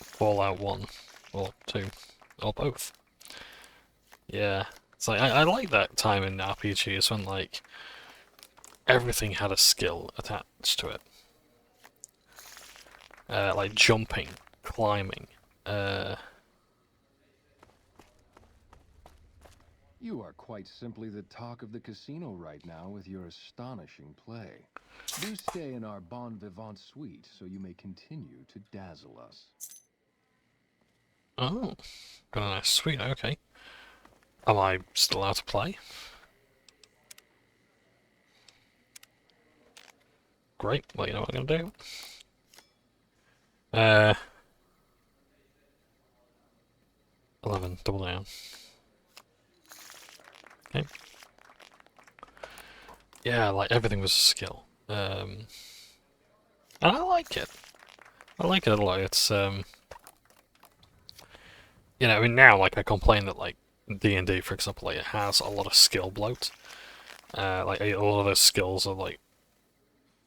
Fallout 1 or 2 or both. Yeah. It's like I like that time in RPGs when like everything had a skill attached to it. Like jumping, climbing, You are quite simply the talk of the casino right now with your astonishing play. Do stay in our bon vivant suite so you may continue to dazzle us. Oh, got a nice suite, okay. Am I still allowed to play? Great, well you know what I'm gonna do. 11, double down. Okay. Yeah, like everything was a skill. And I like it. I like it a lot. It's you know, I mean now like I complain that like D&D for example, like it has a lot of skill bloat. Like a lot of those skills are like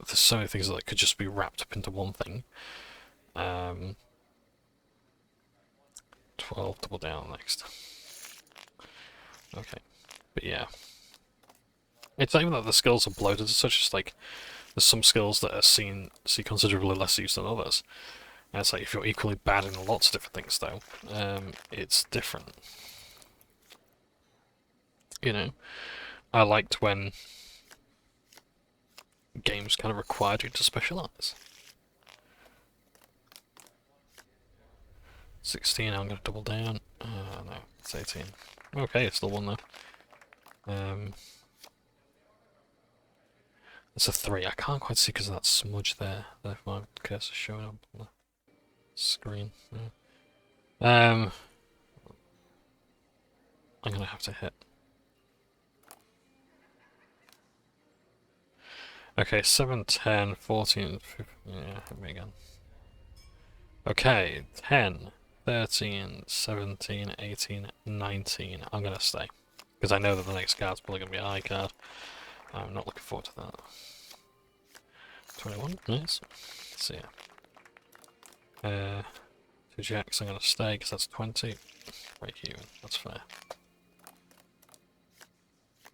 there's so many things that could just be wrapped up into one thing. 12, double down next. Okay. But yeah. It's not even that the skills are bloated as such, it's like there's some skills that are see considerably less use than others. And it's like if you're equally bad in lots of different things though, it's different. You know? I liked when games kind of required you to specialise. 16, I'm going to double down. No, it's 18. Okay, it's still one though. It's a 3. I can't quite see because of that smudge there. If my cursor's showing up on the screen. Yeah. I'm going to have to hit. Okay, 7, 10, 14, 15. Yeah, hit me again. Okay, 10, 13, 17, 18, 19. I'm going to stay. Because I know that the next card's probably going to be a high card. I'm not looking forward to that. 21, nice. So yeah. 2 jacks, I'm going to stay because that's 20. Break even, that's fair.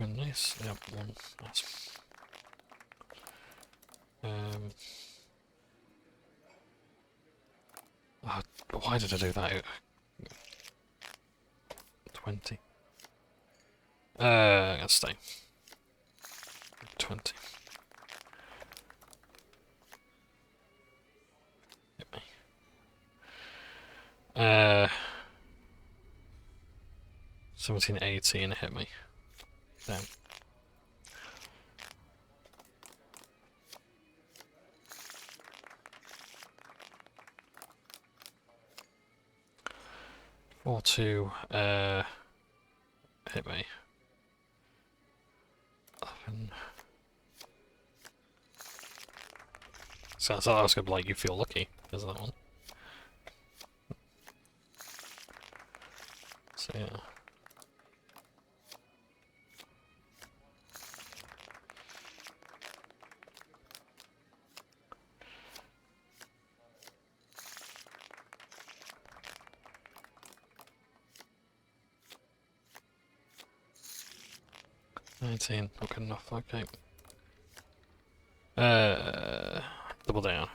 Nice, yep, 1, nice. Oh, why did I do that? 20. I'm gonna stay. 20. Hit me. 17, 18, hit me. Damn. Or 2, hit me. 11. So I thought I was gonna be like, you feel lucky because of that one. So yeah. $19, not good enough, okay. Double down.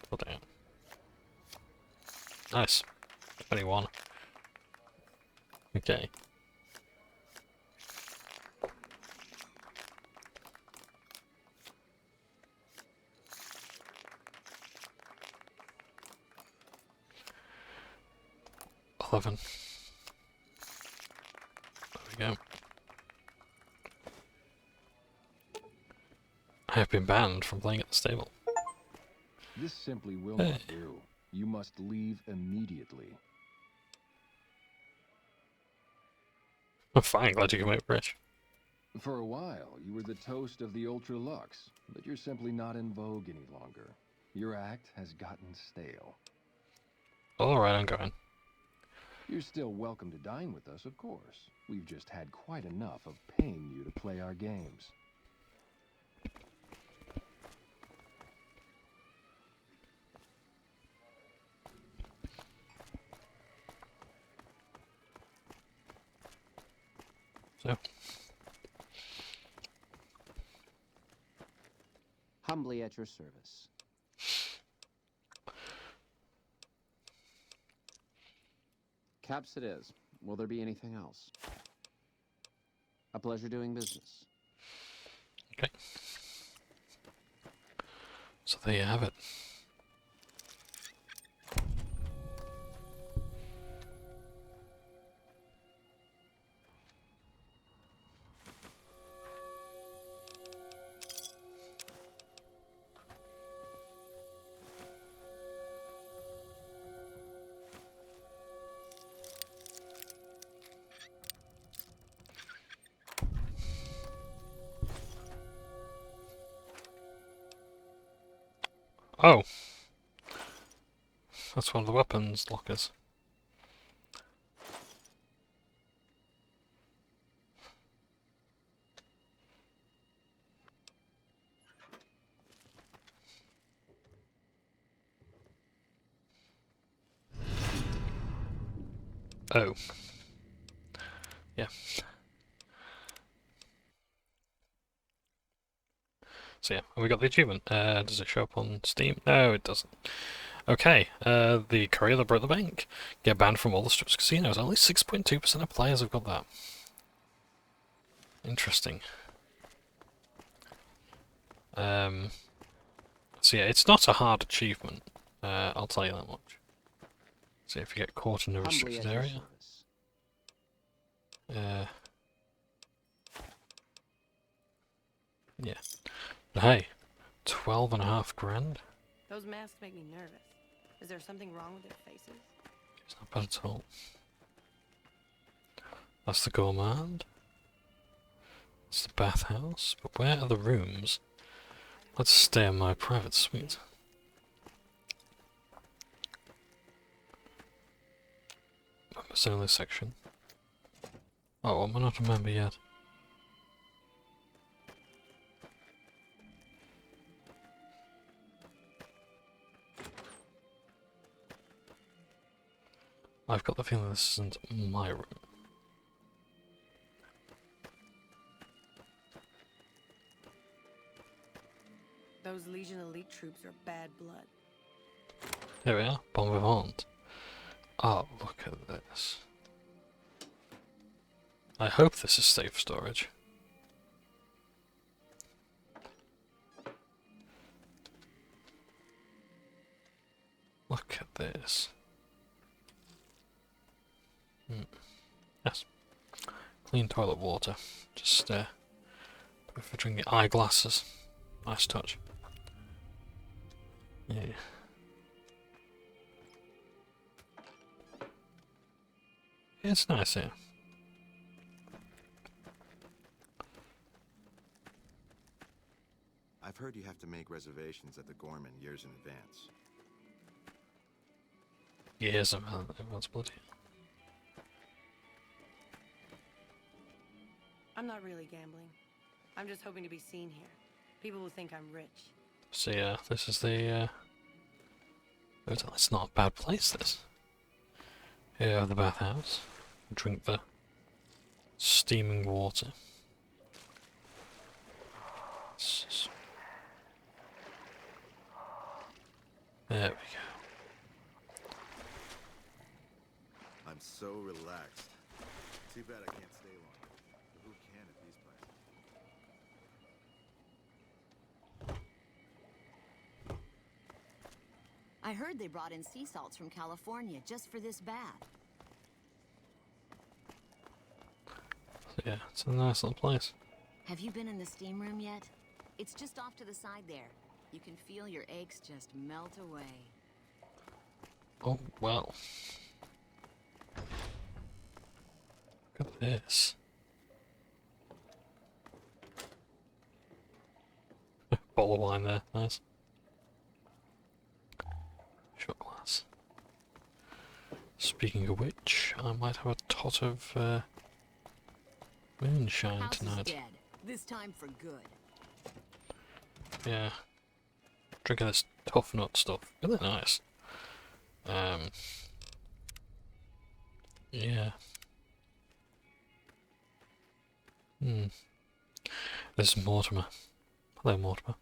Double down. Nice. 21. Okay. There we go. I have been banned from playing at the stable. This simply will not do. You must leave immediately. I'm fine, glad you came out, Rich. For a while, you were the toast of the Ultra Luxe, but you're simply not in vogue any longer. Your act has gotten stale. Alright, I'm going. You're still welcome to dine with us, of course. We've just had quite enough of paying you to play our games. So. Humbly at your service. Caps it is. Will there be anything else? A pleasure doing business. Okay. So there you have it. Oh. That's one of the weapons lockers. Oh. Yeah. So yeah, we got the achievement. Does it show up on Steam? No, it doesn't. Okay, the courier that broke the bank. Get banned from all the strips casinos. Only 6.2% of players have got that. Interesting. So yeah, it's not a hard achievement. I'll tell you that much. So if you get caught in a restricted area. Yeah. But hey, 12.5 grand? Those masks make me nervous. Is there something wrong with their faces? It's not bad at all. That's the gourmand. That's the bathhouse. But where are the rooms? Let's stay in my private suite. Members only section. Oh, am I not a member yet? I've got the feeling this isn't my room. Those Legion elite troops are bad blood. Here we are, Bon Vivant. Oh, look at this. I hope this is safe storage. Look at this. Yes. Clean toilet water. Just for drinking eyeglasses. Nice touch. Yeah. It's nice here. I've heard you have to make reservations at the Gorman years in advance. Years of advance, bloody. I'm not really gambling. I'm just hoping to be seen here. People will think I'm rich. So yeah, this is the hotel. It's not a bad place, this. Here, the bathhouse. Drink the steaming water. There we go. I'm so relaxed. Too bad I can't stay long. But who can at these places? I heard they brought in sea salts from California just for this bath. Yeah, it's a nice little place. Have you been in the steam room yet? It's just off to the side there. You can feel your aches just melt away. Oh, well. Look at this. Bottle of wine there, nice. Shot glass. Speaking of which, I might have a tot of moonshine House tonight. is dead. This time for good. Yeah. Drinking this tough nut stuff. Really nice. Yeah. This is Mortimer. Hello, Mortimer.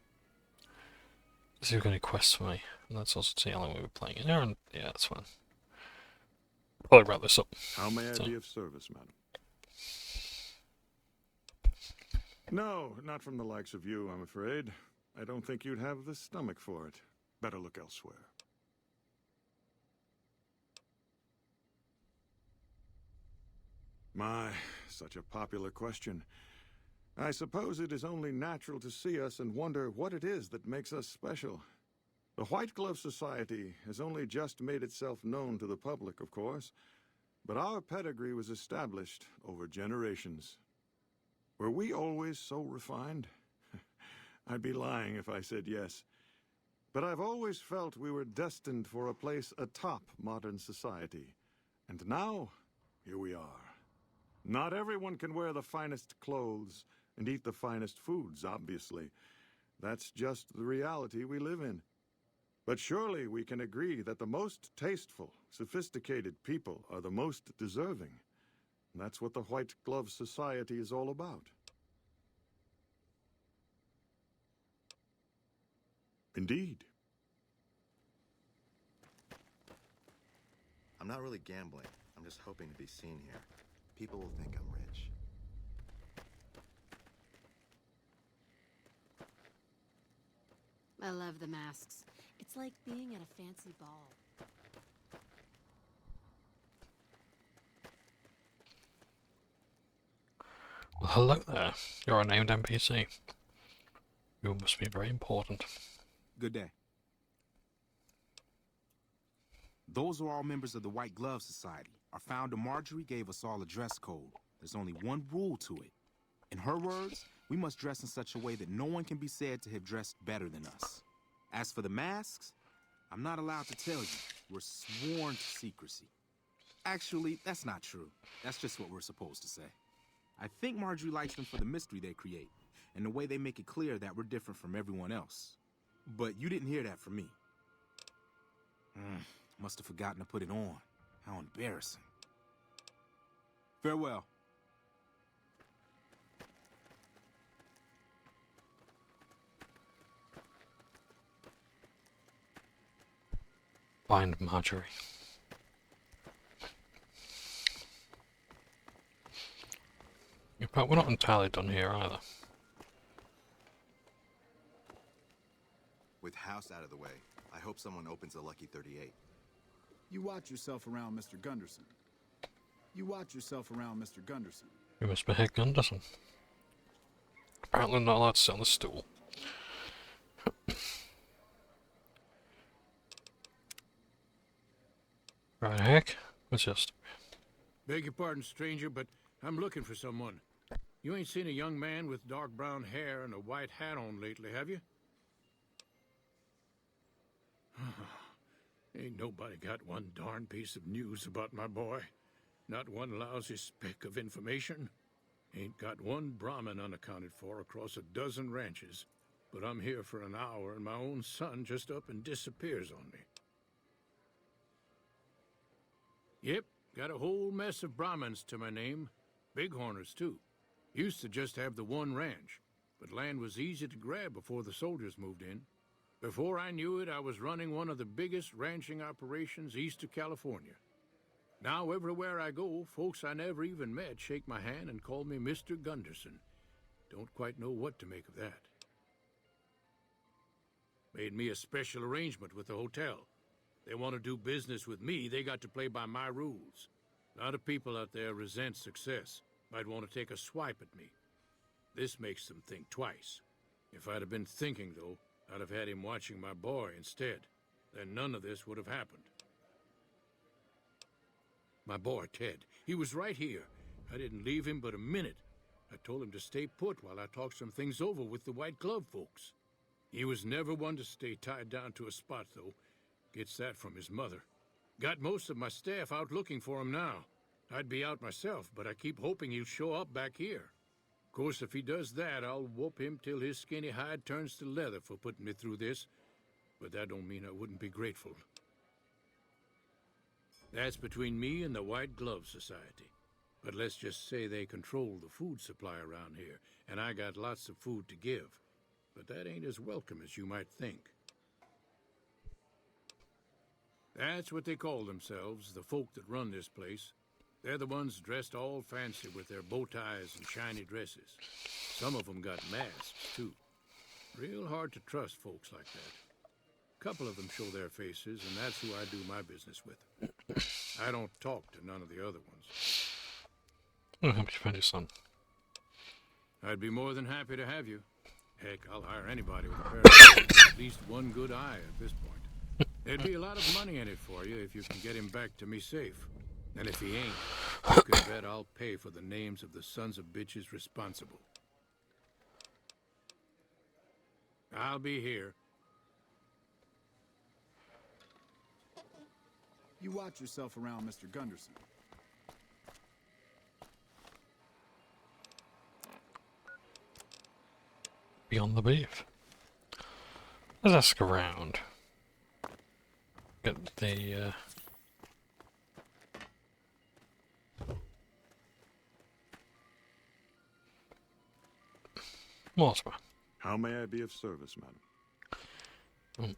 Let's see if we've got any quests for me. And let's also see how long we've been playing in here, and yeah, that's fine. Probably wrap this up. How may I be of service, madam? No, not from the likes of you, I'm afraid. I don't think you'd have the stomach for it. Better look elsewhere. My, such a popular question. I suppose it is only natural to see us and wonder what it is that makes us special. The White Glove Society has only just made itself known to the public, of course, but our pedigree was established over generations. Were we always so refined? I'd be lying if I said yes. But I've always felt we were destined for a place atop modern society. And now, here we are. Not everyone can wear the finest clothes and eat the finest foods, obviously. That's just the reality we live in. But surely we can agree that the most tasteful, sophisticated people are the most deserving. And that's what the White Glove Society is all about. Indeed. I'm not really gambling. I'm just hoping to be seen here. People will think I'm rich. I love the masks. It's like being at a fancy ball. Well, hello there. You're a named NPC. You must be very important. Good day. Those are all members of the White Glove Society. Our founder Marjorie gave us all a dress code. There's only one rule to it. In her words, we must dress in such a way that no one can be said to have dressed better than us. As for the masks, I'm not allowed to tell you. We're sworn to secrecy. Actually, that's not true. That's just what we're supposed to say. I think Marjorie likes them for the mystery they create, and the way they make it clear that we're different from everyone else. But you didn't hear that from me. Must have forgotten to put it on. How embarrassing. Farewell. Find Marjorie. In fact, we're not entirely done here either. With House out of the way, I hope someone opens a Lucky 38. You watch yourself around, Mr. Gunderson. You watch yourself around, Mr. Gunderson. We must be Heck Gunderson. Apparently not allowed to sit on the stool. Right, Heck? What's your story? Beg your pardon, stranger, but I'm looking for someone. You ain't seen a young man with dark brown hair and a white hat on lately, have you? Ain't nobody got one darn piece of news about my boy. Not one lousy speck of information. Ain't got one brahmin unaccounted for across a dozen ranches. But I'm here for an hour and my own son just up and disappears on me. Yep, Got a whole mess of Brahmins to my name. Bighorners, too. Used to just have the one ranch, but land was easy to grab before the soldiers moved in. Before I knew it, I was running one of the biggest ranching operations east of California. Now, everywhere I go, folks I never even met shake my hand and call me Mr. Gunderson. Don't quite know what to make of that. Made me a special arrangement with the hotel. They want to do business with me, they got to play by my rules. A lot of people out there resent success, might want to take a swipe at me. This makes them think twice. If I'd have been thinking, though, I'd have had him watching my boy instead. Then none of this would have happened. My boy, Ted, he was right here. I didn't leave him but a minute. I told him to stay put while I talked some things over with the White Glove folks. He was never one to stay tied down to a spot, though. Gets that from his mother. Got most of my staff out looking for him now. I'd be out myself, but I keep hoping he'll show up back here. Of course, if he does that, I'll whoop him till his skinny hide turns to leather for putting me through this. But that don't mean I wouldn't be grateful. That's between me and the White Glove Society. But let's just say they control the food supply around here, and I got lots of food to give. But that ain't as welcome as you might think. That's what they call themselves, the folk that run this place. They're the ones dressed all fancy with their bow ties and shiny dresses. Some of them got masks, too. Real hard to trust folks like that. A couple of them show their faces, and that's who I do my business with. I don't talk to none of the other ones. Oh, happy to find your son. I'd be more than happy to have you. Heck, I'll hire anybody with a pair of eyes and at least one good eye at this point. There'd be a lot of money in it for you if you can get him back to me safe. And if he ain't, you can bet I'll pay for the names of the sons of bitches responsible. I'll be here. You watch yourself around Mr. Gunderson. Beyond the beef. Let's ask around. Get the Mortimer. How may I be of service, madam?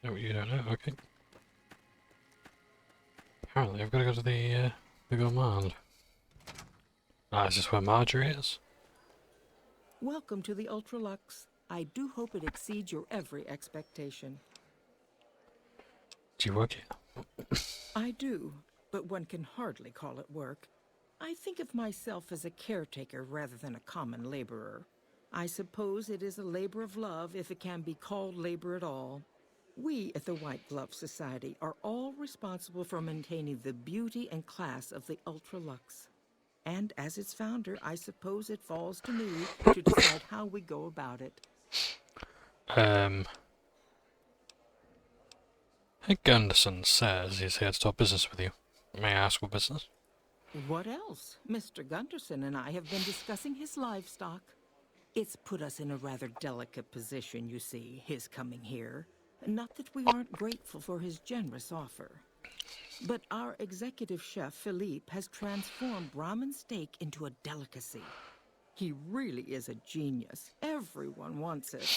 Oh, you don't know? Okay. Apparently, I've got to go to the Gourmand. Ah, is this where Marjorie is? Welcome to the Ultra Luxe. I do hope it exceeds your every expectation. Do you work here? I do, but one can hardly call it work. I think of myself as a caretaker rather than a common laborer. I suppose it is a labor of love if it can be called labor at all. We at the White Glove Society are all responsible for maintaining the beauty and class of the Ultra Luxe. And as its founder, I suppose it falls to me to decide how we go about it. Hey, Gunderson says he's here to talk business with you. May I ask what business? What else? Mr. Gunderson and I have been discussing his livestock. It's put us in a rather delicate position, you see, his coming here. Not that we aren't grateful for his generous offer. But our executive chef, Philippe, has transformed Brahmin steak into a delicacy. He really is a genius. Everyone wants it.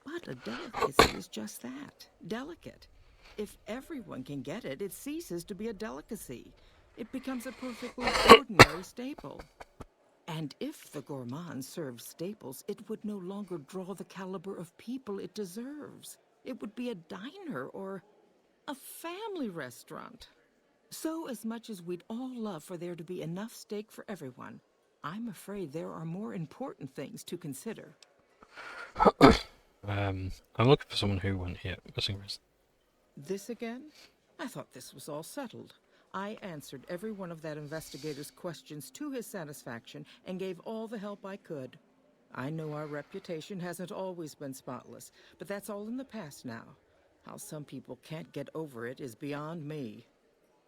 But a delicacy is just that, delicate. If everyone can get it, it ceases to be a delicacy. It becomes a perfectly ordinary staple. And if the gourmand served staples, it would no longer draw the caliber of people it deserves. It would be a diner or a family restaurant. So as much as we'd all love for there to be enough steak for everyone, I'm afraid there are more important things to consider. I'm looking for someone who went here missing recently. This again? I thought this was all settled. I answered every one of that investigator's questions to his satisfaction and gave all the help I could. I know our reputation hasn't always been spotless, but that's all in the past now. How some people can't get over it is beyond me.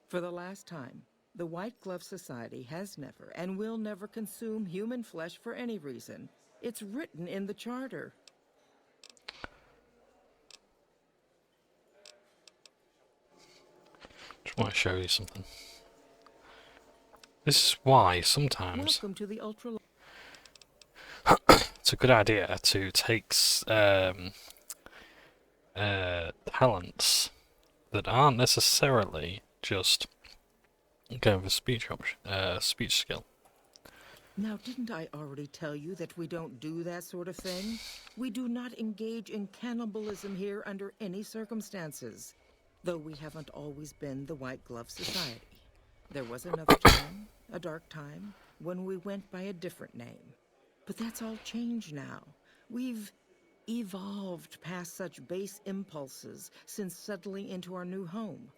For the last time, the White Glove Society has never and will never consume human flesh for any reason. It's written in the charter. Just want to show you something. This is why sometimes Welcome to the Ultra Luxe. it's a good idea to take talents that aren't necessarily just kind of a speech skill. Now, didn't I already tell you that we don't do that sort of thing? We do not engage in cannibalism here under any circumstances. Though we haven't always been the White Glove Society. There was another time, a dark time, when we went by a different name. But that's all changed now. We've evolved past such base impulses since settling into our new home.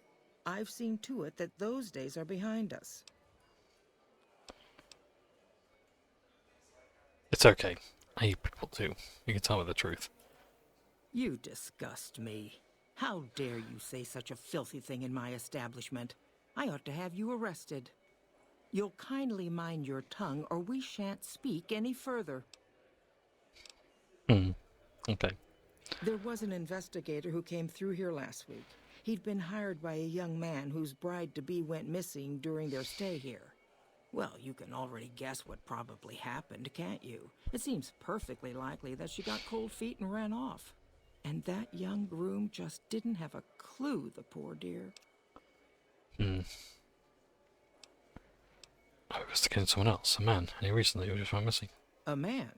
I've seen to it that those days are behind us. It's okay. I hate people too. You can tell me the truth. You disgust me. How dare you say such a filthy thing in my establishment? I ought to have you arrested. You'll kindly mind your tongue, or we shan't speak any further. Okay. There was an investigator who came through here last week. He'd been hired by a young man whose bride-to-be went missing during their stay here. Well, you can already guess what probably happened, can't you? It seems perfectly likely that she got cold feet and ran off. And that young groom just didn't have a clue, the poor dear. I was thinking of someone else, a man, and he recently just went missing. A man?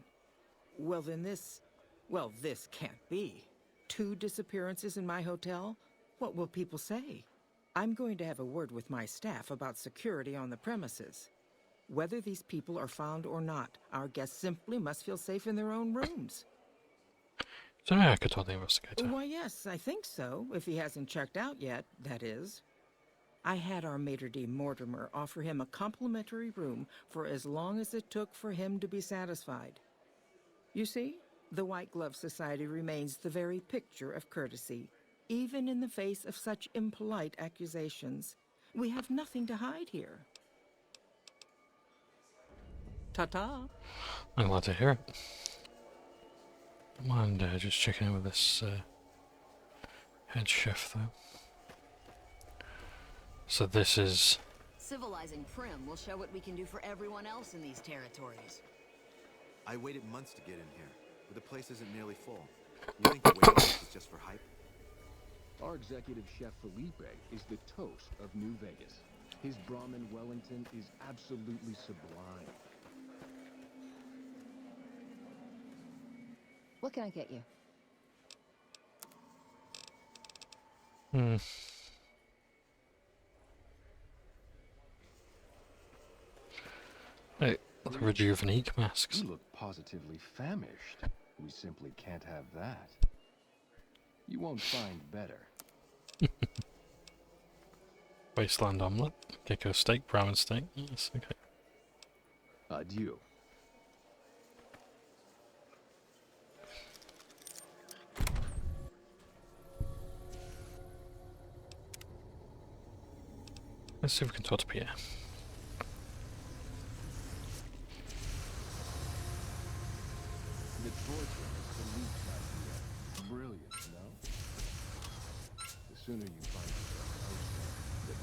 Well, then this can't be. 2 disappearances in my hotel? What will people say? I'm going to have a word with my staff about security on the premises. Whether these people are found or not, our guests simply must feel safe in their own rooms. So I could tell the investigator. Why, yes, I think so, if he hasn't checked out yet, that is. I had our maitre d' Mortimer offer him a complimentary room for as long as it took for him to be satisfied. You see, the White Glove Society remains the very picture of courtesy, even in the face of such impolite accusations. We have nothing to hide here. Ta-ta. I'm glad to hear it. Don't mind just checking in with this head chef, though. So this is... Civilizing Prim will show what we can do for everyone else in these territories. I waited months to get in here, but the place isn't nearly full. You think the waiting list is just for hype? Our executive chef Felipe is the toast of New Vegas. His Brahmin Wellington is absolutely sublime. What can I get you? Hey, the Rejuvenate masks. You look positively famished. We simply can't have that. You won't find better. Wasteland omelette, gecko steak, brahmin steak. Yes, okay. Adieu. Let's see if we can talk to Pierre. The torture is Philippe's idea. Brilliant, no? The sooner you find yourself out, the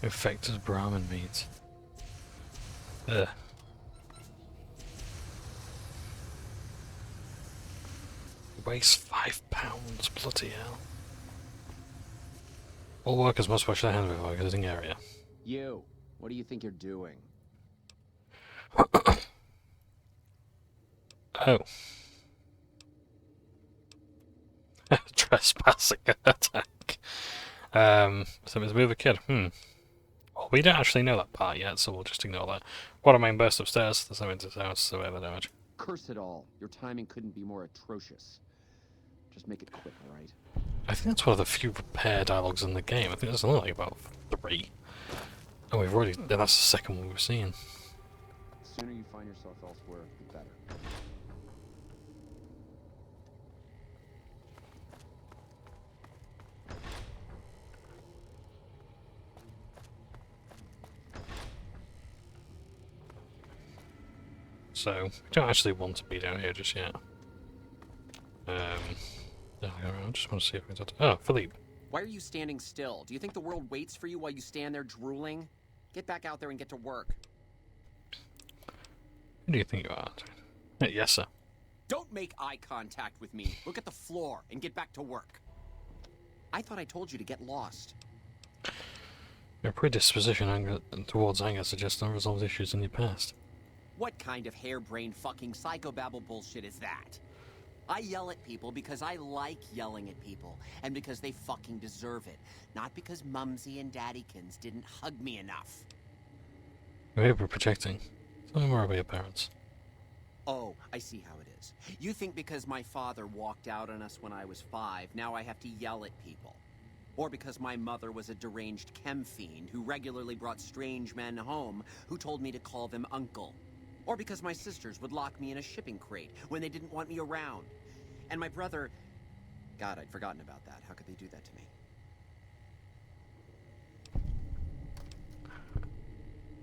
better. Effect as brahmin meat. Weighs 5 pounds, bloody hell. All workers must wash their hands before exiting area. You, what do you think you're doing? Oh. Trespassing attack. So it's move a kid. Well, we don't actually know that part yet, so we'll just ignore that. Water main burst upstairs. There's no interference, so the damage. Curse it all. Your timing couldn't be more atrocious. Just make it quick, alright? I think that's one of the few repair dialogues in the game. I think there's only like about 3. Oh, we've already... That's the second one we've seen. The sooner you find yourself elsewhere, the better. So, we don't actually want to be down here just yet. I just want to see if we got... Oh, Philippe. Why are you standing still? Do you think the world waits for you while you stand there drooling? Get back out there and get to work. Who do you think you are? Yes, sir. Don't make eye contact with me. Look at the floor and get back to work. I thought I told you to get lost. Your predisposition towards anger suggests unresolved issues in your past. What kind of harebrained fucking psychobabble bullshit is that? I yell at people because I like yelling at people, and because they fucking deserve it. Not because Mumsy and Daddykins didn't hug me enough. You're overprotecting. Tell me more about your parents. Oh, I see how it is. You think because my father walked out on us when I was 5, now I have to yell at people. Or because my mother was a deranged chem fiend who regularly brought strange men home who told me to call them uncle. Or because my sisters would lock me in a shipping crate when they didn't want me around. And my brother... God, I'd forgotten about that. How could they do that to me?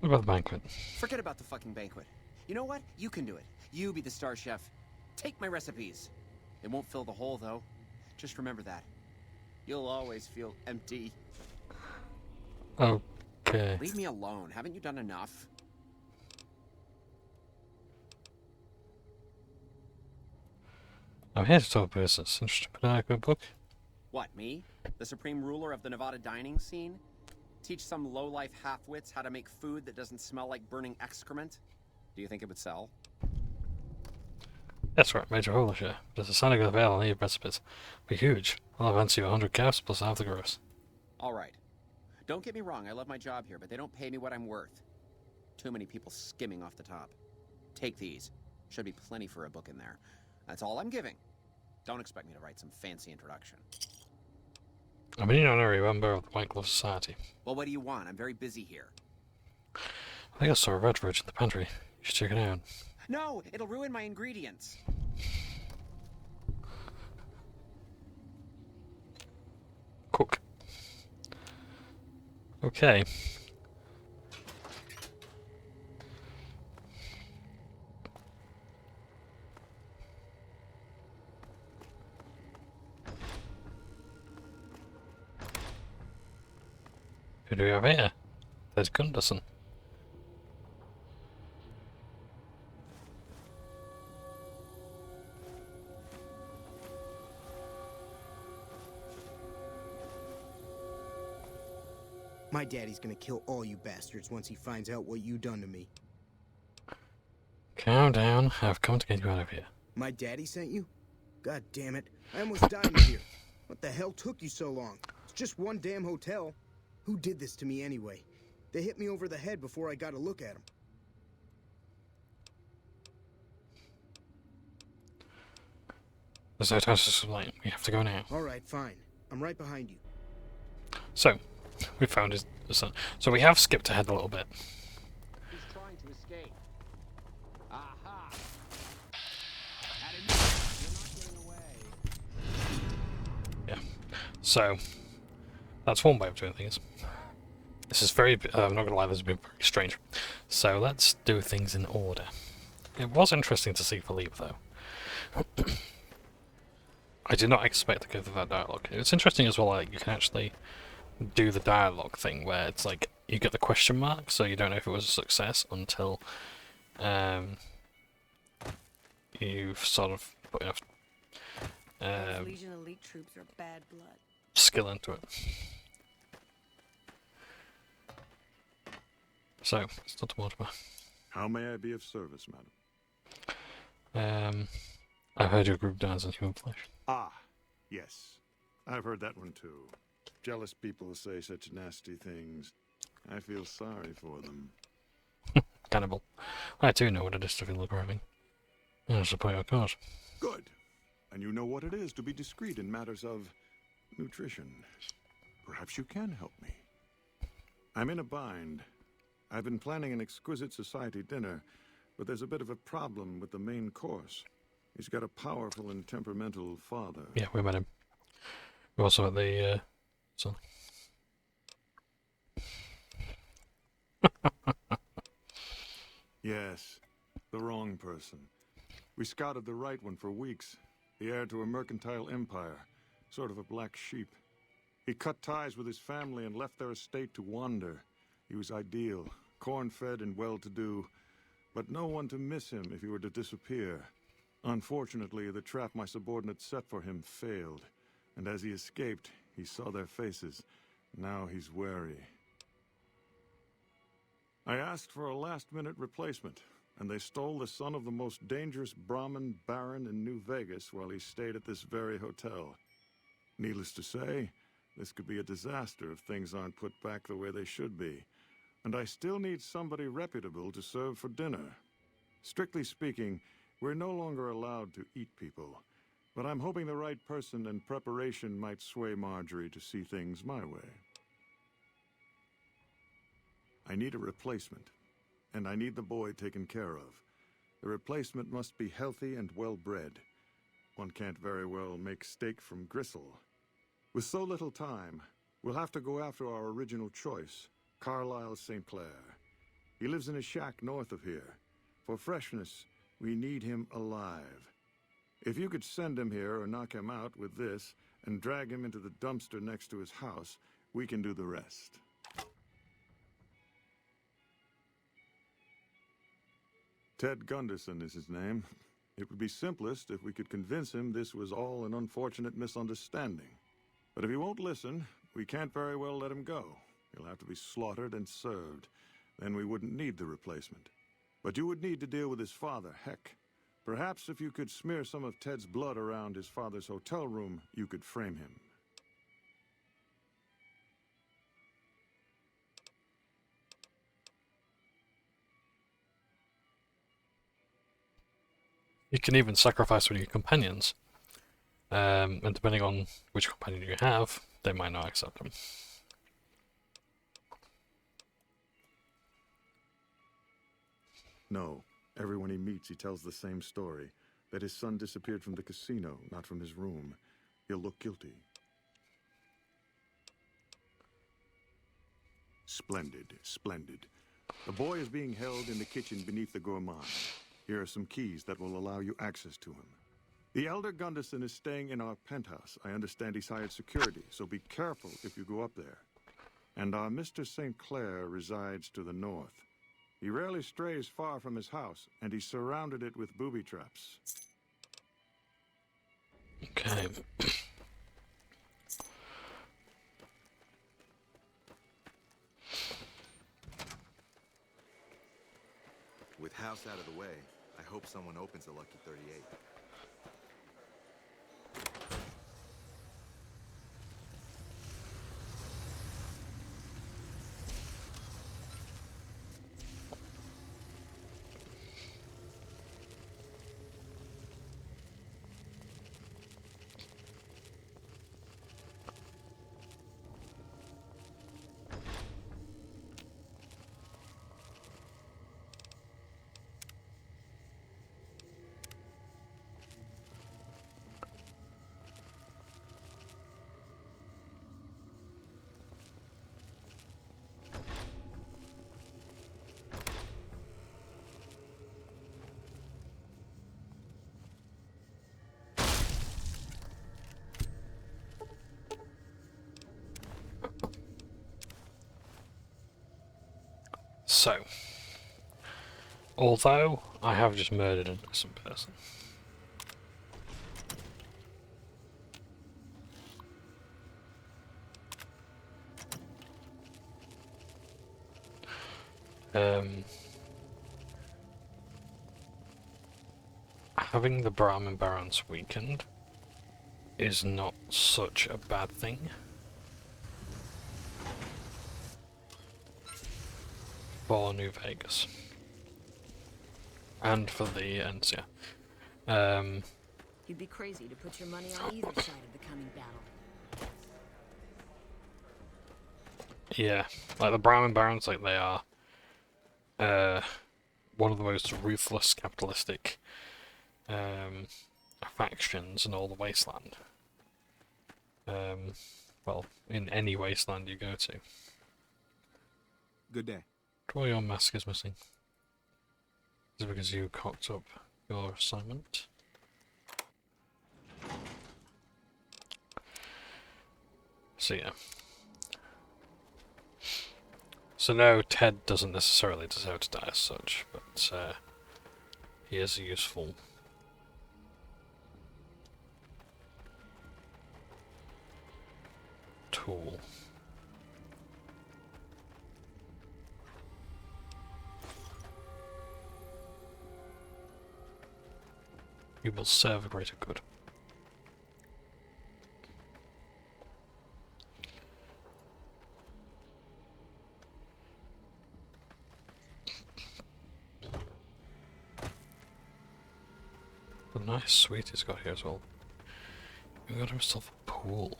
What about the banquet? Forget about the fucking banquet. You know what? You can do it. You be the star chef. Take my recipes. It won't fill the hole, though. Just remember that. You'll always feel empty. Okay. Leave me alone. Haven't you done enough? I'm here to talk business. Interested in a good book? What, me? The supreme ruler of the Nevada dining scene? Teach some low-life half-wits how to make food that doesn't smell like burning excrement? Do you think it would sell? That's right, Major Holisher. There's a Santa Fe on your recipes. Be huge. I'll have answer you 100 caps plus half the gross. All right. Don't get me wrong, I love my job here, but they don't pay me what I'm worth. Too many people skimming off the top. Take these. Should be plenty for a book in there. That's all I'm giving. Don't expect me to write some fancy introduction. I'm an honorary member of the White Glove Society. Well, what do you want? I'm very busy here. I think I saw a red fridge in the pantry. You should check it out. No, it'll ruin my ingredients. Cook. Okay. Who do we have here? There's Gunderson. My daddy's gonna kill all you bastards once he finds out what you done to me. Calm down. I've come to get you out of here. My daddy sent you? God damn it. I almost died in here. What the hell took you so long? It's just one damn hotel. Who did this to me anyway? They hit me over the head before I got a look at them. There's no time to explain. We have to go now. Alright, fine. I'm right behind you. So, we found his son. So we have skipped ahead a little bit. He's trying to escape. Aha! Yeah. So, that's one way of doing things. This is very, I'm not going to lie, this has been very strange. So let's do things in order. It was interesting to see Philippe, though. I did not expect to go through that dialogue. It's interesting as well, like, you can actually do the dialogue thing where it's like, you get the question mark, so you don't know if it was a success until you've sort of put enough Legion elite troops are bad blood. skill into it. So, it's Dr. Mortimer. How may I be of service, madam? I've heard your group dies in human flesh. Ah, yes. I've heard that one too. Jealous people say such nasty things. I feel sorry for them. Cannibal. I too know what it is to feel a craving. I suppose your cause. Good. And you know what it is to be discreet in matters of nutrition. Perhaps you can help me. I'm in a bind. I've been planning an exquisite society dinner, but there's a bit of a problem with the main course. He's got a powerful and temperamental father. Yeah, we met him. We also met the son. Yes, the wrong person. We scouted the right one for weeks. The heir to a mercantile empire. Sort of a black sheep. He cut ties with his family and left their estate to wander. He was ideal, corn-fed and well-to-do, but no one to miss him if he were to disappear. Unfortunately, the trap my subordinates set for him failed, and as he escaped, he saw their faces. Now he's wary. I asked for a last-minute replacement, and they stole the son of the most dangerous Brahmin baron in New Vegas while he stayed at this very hotel. Needless to say, this could be a disaster if things aren't put back the way they should be. And I still need somebody reputable to serve for dinner. Strictly speaking, we're no longer allowed to eat people. But I'm hoping the right person and preparation might sway Marjorie to see things my way. I need a replacement, and I need the boy taken care of. The replacement must be healthy and well-bred. One can't very well make steak from gristle. With so little time, we'll have to go after our original choice, Carlisle St. Clair. He lives in a shack north of here. For freshness, we need him alive. If you could send him here or knock him out with this and drag him into the dumpster next to his house, we can do the rest. Ted Gunderson is his name. It would be simplest if we could convince him this was all an unfortunate misunderstanding. But if he won't listen, we can't very well let him go. He'll have to be slaughtered and served. Then we wouldn't need the replacement. But you would need to deal with his father, Heck. Perhaps if you could smear some of Ted's blood around his father's hotel room, you could frame him. You can even sacrifice one of your companions. And depending on which companion you have, they might not accept them. No. Everyone he meets, he tells the same story. That his son disappeared from the casino, not from his room. He'll look guilty. Splendid, splendid. The boy is being held in the kitchen beneath the gourmand. Here are some keys that will allow you access to him. The elder Gunderson is staying in our penthouse. I understand he's hired security, so be careful if you go up there. And our Mr. St. Clair resides to the north. He rarely strays far from his house, and he's surrounded it with booby traps. Okay. With house out of the way, I hope someone opens a Lucky 38. So, although I have just murdered an innocent person, having the Brahmin Barons weakened is not such a bad thing. For New Vegas. And for the NCR. You'd be crazy to put your money on either side of the coming battle. Yeah, like the Brahmin Barons, like they are one of the most ruthless capitalistic factions in all the Wasteland. Well, in any wasteland you go to. Good day. Draw your mask is missing. Is it because you cocked up your assignment? So yeah. So no, Ted doesn't necessarily deserve to die as such, but he is a useful tool. He will serve a greater good. A nice suite he's got here as well. He got himself a pool.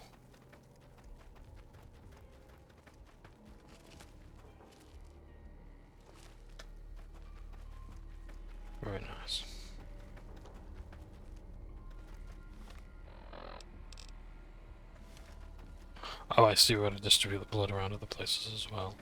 Very nice. Oh, I see, we're going to distribute the blood around other places as well.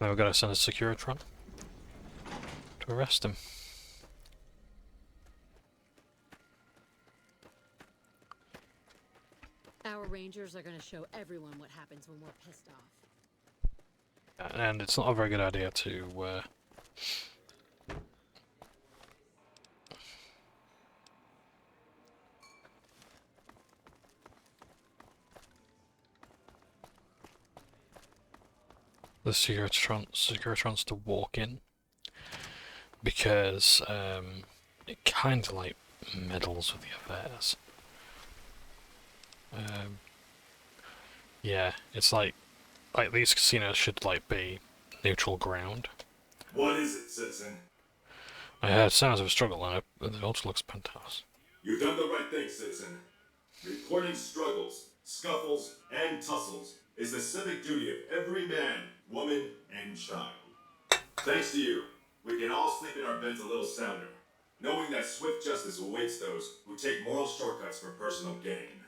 Now we've got to send a Securitron to arrest him. Our rangers are going to show everyone what happens when we're pissed off. And it's not a very good idea to the Securitrons to walk in, because it kind of like meddles with the affairs. Yeah, it's like these casinos should like be neutral ground. What is it, citizen? I heard sounds of a struggle in the Ultra Luxe penthouse. You've done the right thing, citizen. Reporting struggles, scuffles, and tussles is the civic duty of every man, woman, and child. Thanks to you, we can all sleep in our beds a little sounder, knowing that swift justice awaits those who take moral shortcuts for personal gain.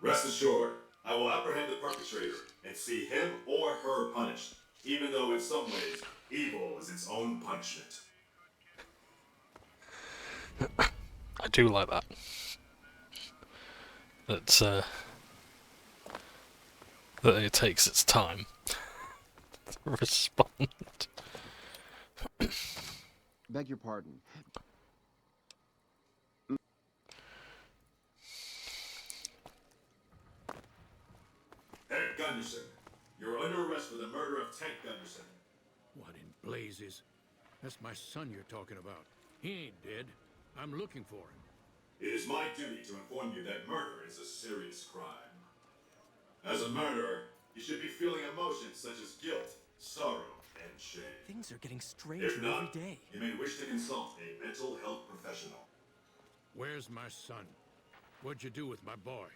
Rest assured, I will apprehend the perpetrator and see him or her punished, even though in some ways, evil is its own punishment. I do like that. That's that it takes its time to respond. Beg your pardon. Ted Gunderson, you're under arrest for the murder of Ted Gunderson. What in blazes? That's my son you're talking about. He ain't dead. I'm looking for him. It is my duty to inform you that murder is a serious crime. As a murderer, you should be feeling emotions such as guilt, sorrow, and shame. Things are getting stranger If not, every day. you may wish to consult a mental health professional. Where's my son? What'd you do with my boy?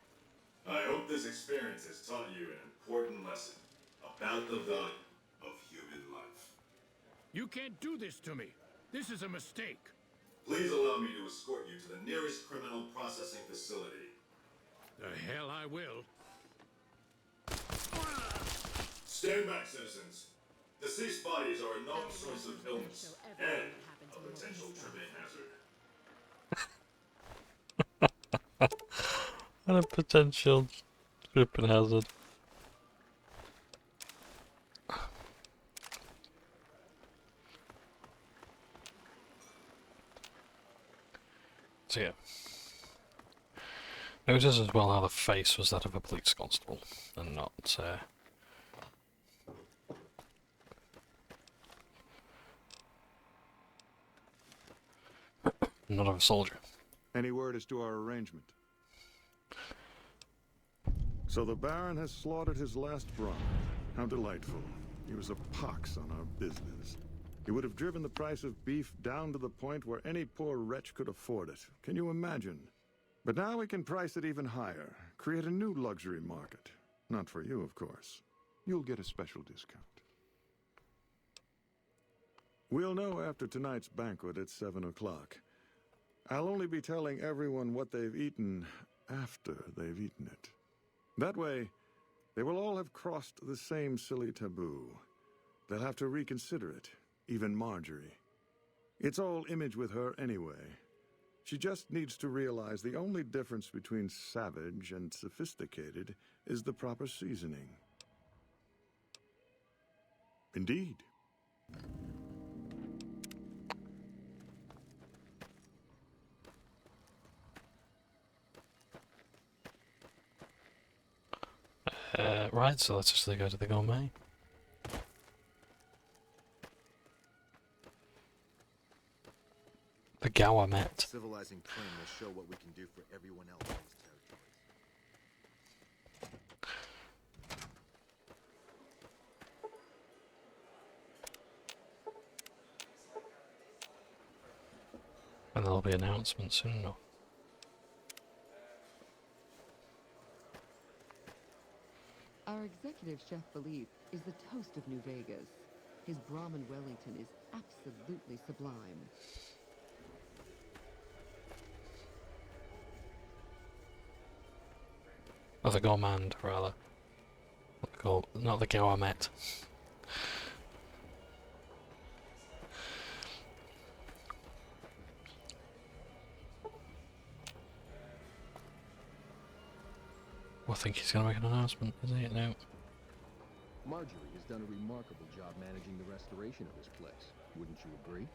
I hope this experience has taught you an important lesson about the value of human life. You can't do this to me. This is a mistake. Please allow me to escort you to the nearest criminal processing facility. The hell I will. Stand back, citizens. Deceased bodies are a known source of illness and a potential tripping hazard. And a potential tripping hazard. So yeah. Notice as well how the face was that of a police constable and not not of a soldier. Any word as to our arrangement? So the Baron has slaughtered his last brahmin. How delightful. He was a pox on our business. He would have driven the price of beef down to the point where any poor wretch could afford it. Can you imagine? But now we can price it even higher, create a new luxury market. Not for you, of course. You'll get a special discount. We'll know after tonight's banquet at 7 o'clock. I'll only be telling everyone what they've eaten after they've eaten it. That way, they will all have crossed the same silly taboo. They'll have to reconsider it, even Marjorie. It's all image with her anyway. She just needs to realize the only difference between savage and sophisticated is the proper seasoning. Indeed. Right, so let's actually go to the gourmet. The Gourmet. Civilizing Train will show what we can do for everyone else in these territories. And there'll be announcements soon enough. Our executive chef Philippe is the toast of New Vegas. His Brahmin Wellington is absolutely sublime. Or the gourmand, rather. Not the gourmet. I think he's going to make an announcement, isn't he? No. Marjorie has done a remarkable job managing the restoration of this place. Wouldn't you agree?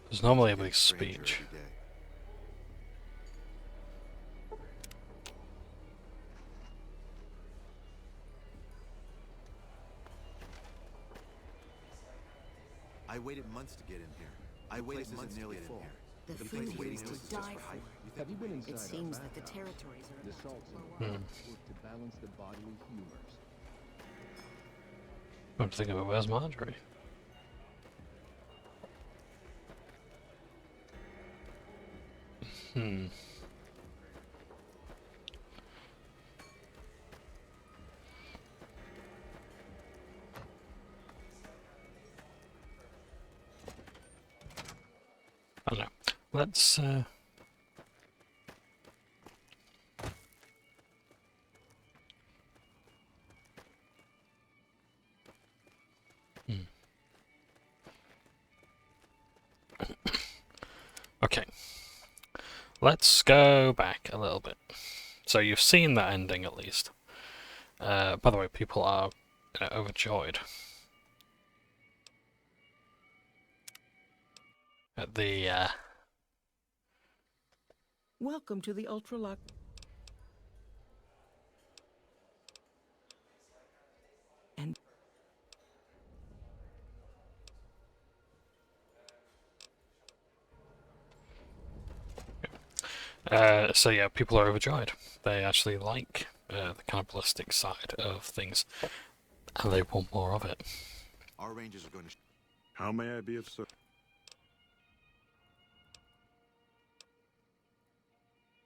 There's normally a big speech. I waited months to get in here. I waited months nearly full. The food here is to die for. Have you been inside It seems our that the bathhouse? territories are The about salts to and blow up. work to balance the bodily humors. I'm thinking about where's Marjorie? I don't know. Let's Okay. Let's go back a little bit. So you've seen that ending at least. By the way, people are overjoyed at the Welcome to the Ultra Luxe. And so yeah, people are overjoyed. They actually like the cannibalistic side of things, and they want more of it. Our rangers are going to... How may I be of service?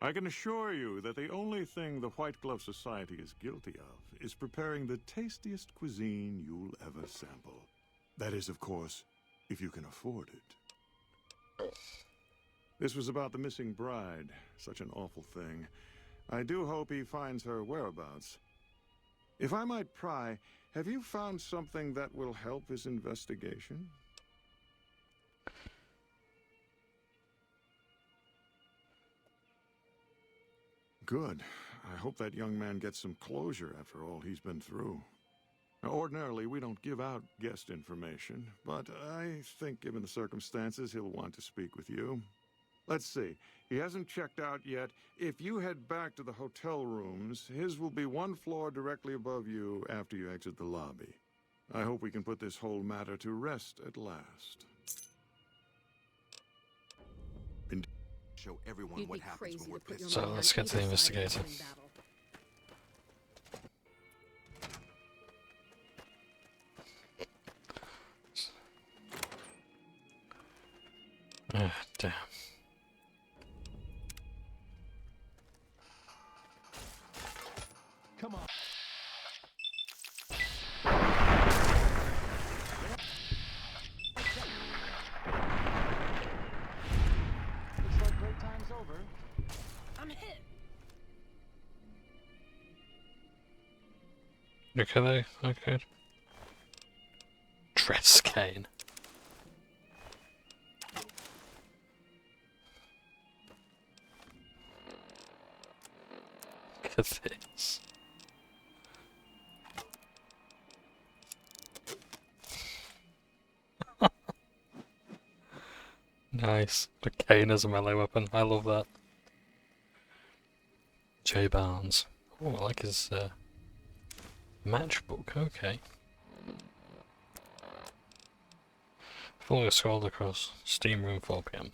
I can assure you that the only thing the White Glove Society is guilty of is preparing the tastiest cuisine you'll ever sample. That is, of course, if you can afford it. This was about the missing bride. Such an awful thing. I do hope he finds her whereabouts. If I might pry, have you found something that will help his investigation? Good. I hope that young man gets some closure after all he's been through. Now, ordinarily, we don't give out guest information, but I think given the circumstances, he'll want to speak with you. Let's see. He hasn't checked out yet. If you head back to the hotel rooms, his will be one floor directly above you after you exit the lobby. I hope we can put this whole matter to rest at last. Show everyone what happens when we're pissed. So let's get to the investigator. Damn. Come on. Looks like break time's over. I'm hit. Okay, okay. Dress cane. Look at this. Nice. The cane as a melee weapon. I love that. J Barnes. Oh, I like his matchbook. Okay. Fully scrolled across. Steam room 4 PM.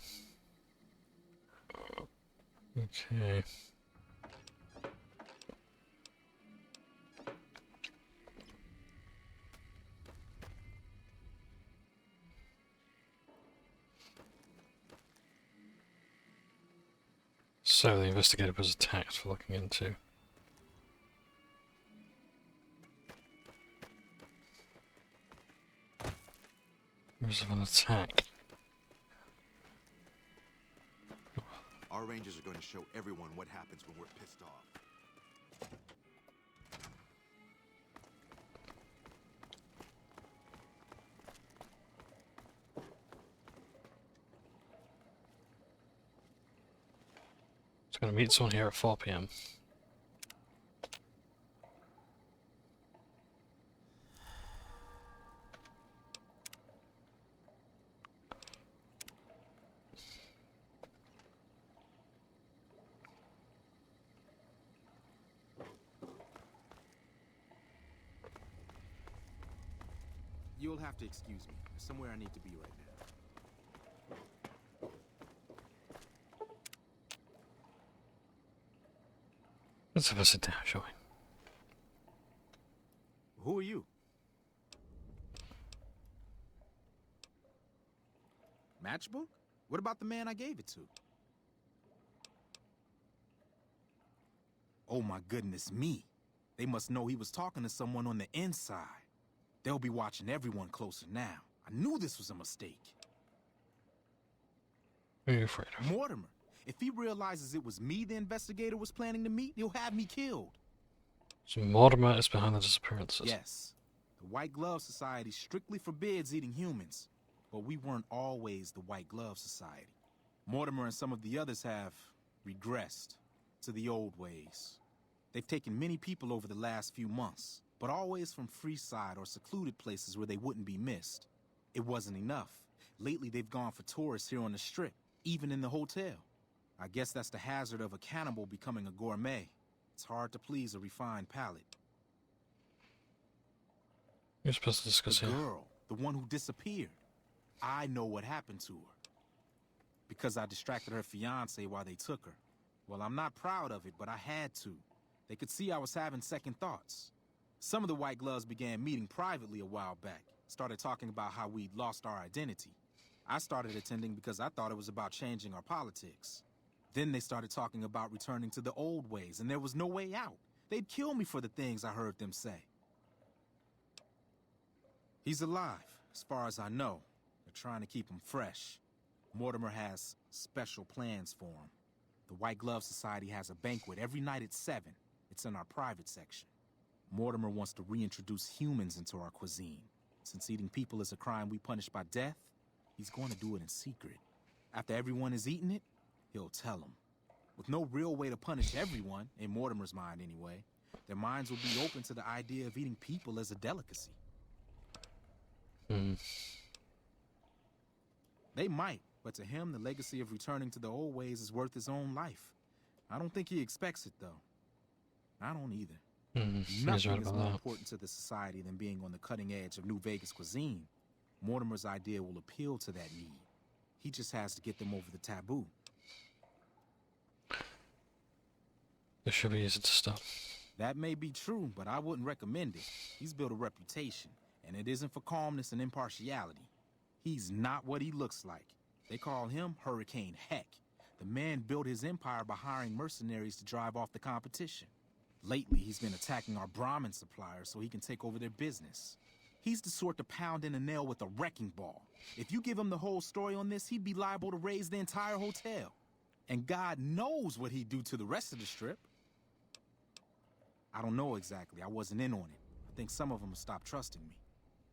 Okay. So the investigator was attacked for looking into. There's an attack. Our rangers are going to show everyone what happens when we're pissed off. It's going to meet someone here at 4 PM. You'll have to excuse me. There's somewhere I need to be right now. Let's have a sit down, shall we? Who are you? Matchbook? What about the man I gave it to? Oh my goodness me. They must know he was talking to someone on the inside. They'll be watching everyone closer now. I knew this was a mistake. Who are you afraid of? Mortimer. If he realizes it was me the investigator was planning to meet, he'll have me killed. So Mortimer is behind the disappearances. Yes. The White Glove Society strictly forbids eating humans. But we weren't always the White Glove Society. Mortimer and some of the others have regressed to the old ways. They've taken many people over the last few months, but always from Freeside or secluded places where they wouldn't be missed. It wasn't enough. Lately they've gone for tourists here on the Strip, even in the hotel. I guess that's the hazard of a cannibal becoming a gourmet. It's hard to please a refined palate. You're supposed to discuss The here. girl, the one who disappeared. I know what happened to her. Because I distracted her fiancé while they took her. Well, I'm not proud of it, but I had to. They could see I was having second thoughts. Some of the White Gloves began meeting privately a while back. Started talking about how we'd lost our identity. I started attending because I thought it was about changing our politics. Then they started talking about returning to the old ways, and there was no way out. They'd kill me for the things I heard them say. He's alive, as far as I know. They're trying to keep him fresh. Mortimer has special plans for him. The White Glove Society has a banquet every night at 7. It's in our private section. Mortimer wants to reintroduce humans into our cuisine. Since eating people is a crime we punish by death, he's going to do it in secret. After everyone has eaten it, he'll tell them. With no real way to punish everyone, in Mortimer's mind anyway, their minds will be open to the idea of eating people as a delicacy. They might, but to him, the legacy of returning to the old ways is worth his own life. I don't think he expects it, though. I don't either. Nothing is more important to the society than being on the cutting edge of New Vegas cuisine. Mortimer's idea will appeal to that need. He just has to get them over the taboo. This should be easy to stop. That may be true, but I wouldn't recommend it. He's built a reputation, and it isn't for calmness and impartiality. He's not what he looks like. They call him Hurricane Heck. The man built his empire by hiring mercenaries to drive off the competition. Lately, he's been attacking our brahmin suppliers so he can take over their business. He's the sort to pound in a nail with a wrecking ball. If you give him the whole story on this, he'd be liable to raise the entire hotel. And God knows what he'd do to the rest of the strip. I don't know exactly. I wasn't in on it. I think some of them stopped trusting me.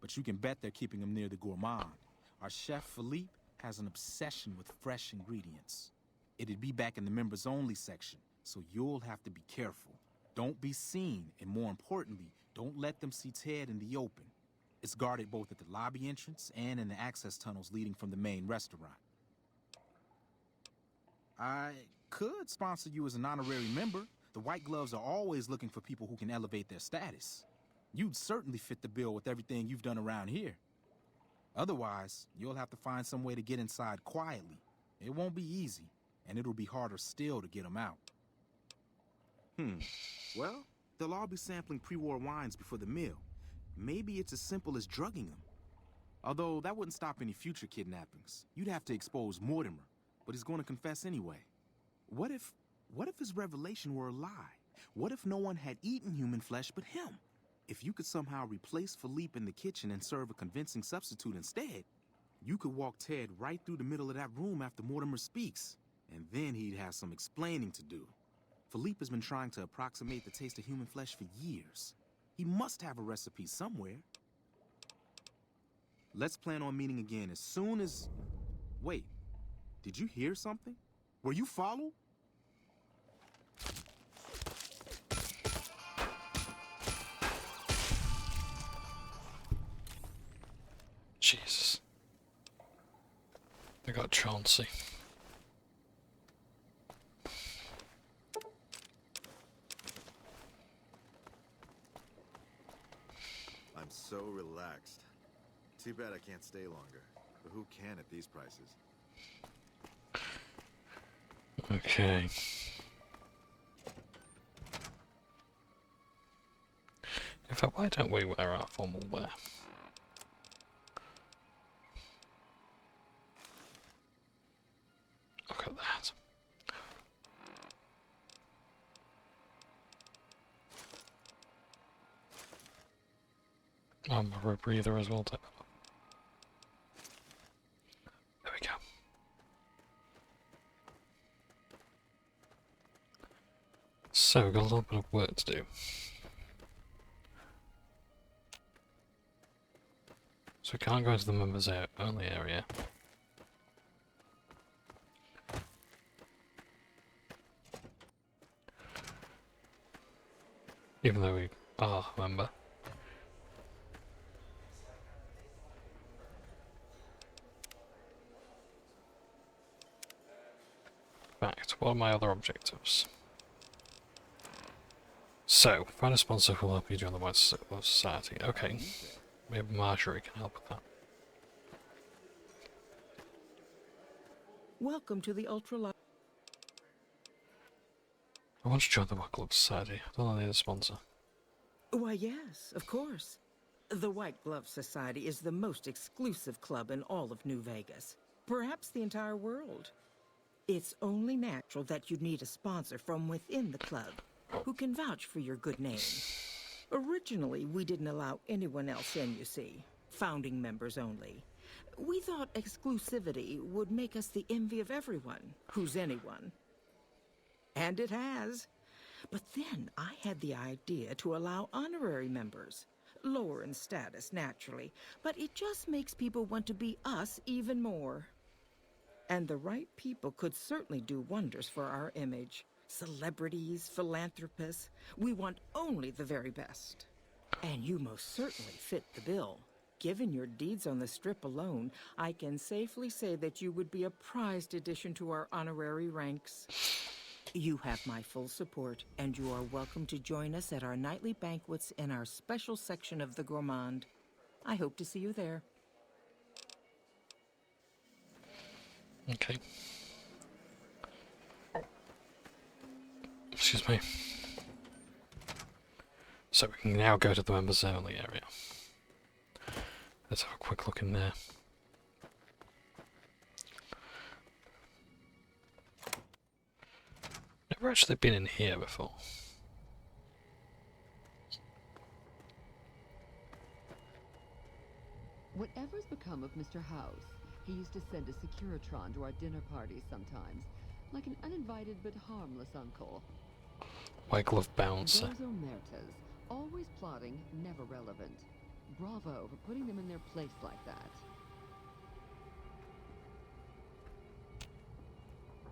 But you can bet they're keeping him near the gourmand. Our chef, Philippe, has an obsession with fresh ingredients. It'd be back in the members-only section, so you'll have to be careful. Don't be seen, and more importantly, don't let them see Ted in the open. It's guarded both at the lobby entrance and in the access tunnels leading from the main restaurant. I could sponsor you as an honorary member. The White Gloves are always looking for people who can elevate their status. You'd certainly fit the bill with everything you've done around here. Otherwise, you'll have to find some way to get inside quietly. It won't be easy, and it'll be harder still to get them out. Well, they'll all be sampling pre-war wines before the meal. Maybe it's as simple as drugging them. Although that wouldn't stop any future kidnappings. You'd have to expose Mortimer, but he's going to confess anyway. What if his revelation were a lie? What if no one had eaten human flesh but him? If you could somehow replace Philippe in the kitchen and serve a convincing substitute instead, you could walk Ted right through the middle of that room after Mortimer speaks, and then he'd have some explaining to do. Philippe has been trying to approximate the taste of human flesh for years. He must have a recipe somewhere. Let's plan on meeting again as soon as... Wait, did you hear something? Were you followed? Jesus. They got Chauncey. I'm so relaxed. Too bad I can't stay longer. But who can at these prices? Okay. In fact, why don't we wear our formal wear? Look at that. I'm a rebreather as well, too. There we go. So, we've got a little bit of work to do. So we can't go into the members only area. Even though we are a member. Fact, what are my other objectives? So, find a sponsor who will help you join the White Society. Okay. Maybe Marjorie can help with that. Welcome to the Ultra Luxe. I want to join the White Glove Society. I don't need a sponsor. Why, yes, of course. The White Glove Society is the most exclusive club in all of New Vegas. Perhaps the entire world. It's only natural that you'd need a sponsor from within the club who can vouch for your good name. Originally, we didn't allow anyone else in, you see. Founding members only. We thought exclusivity would make us the envy of everyone who's anyone. And it has. But then I had the idea to allow honorary members. Lower in status, naturally, but it just makes people want to be us even more. And the right people could certainly do wonders for our image. Celebrities, philanthropists, we want only the very best. And you most certainly fit the bill. Given your deeds on the strip alone, I can safely say that you would be a prized addition to our honorary ranks. You have my full support, and you are welcome to join us at our nightly banquets in our special section of the Gourmand. I hope to see you there. Okay. Excuse me. So we can now go to the members only area. Let's have a quick look in there. Never actually been in here before. Whatever's become of Mr. House, he used to send a Securitron to our dinner parties sometimes, like an uninvited but harmless uncle. White glove bouncer. Those omertas, always plotting, never relevant. Bravo for putting them in their place like that.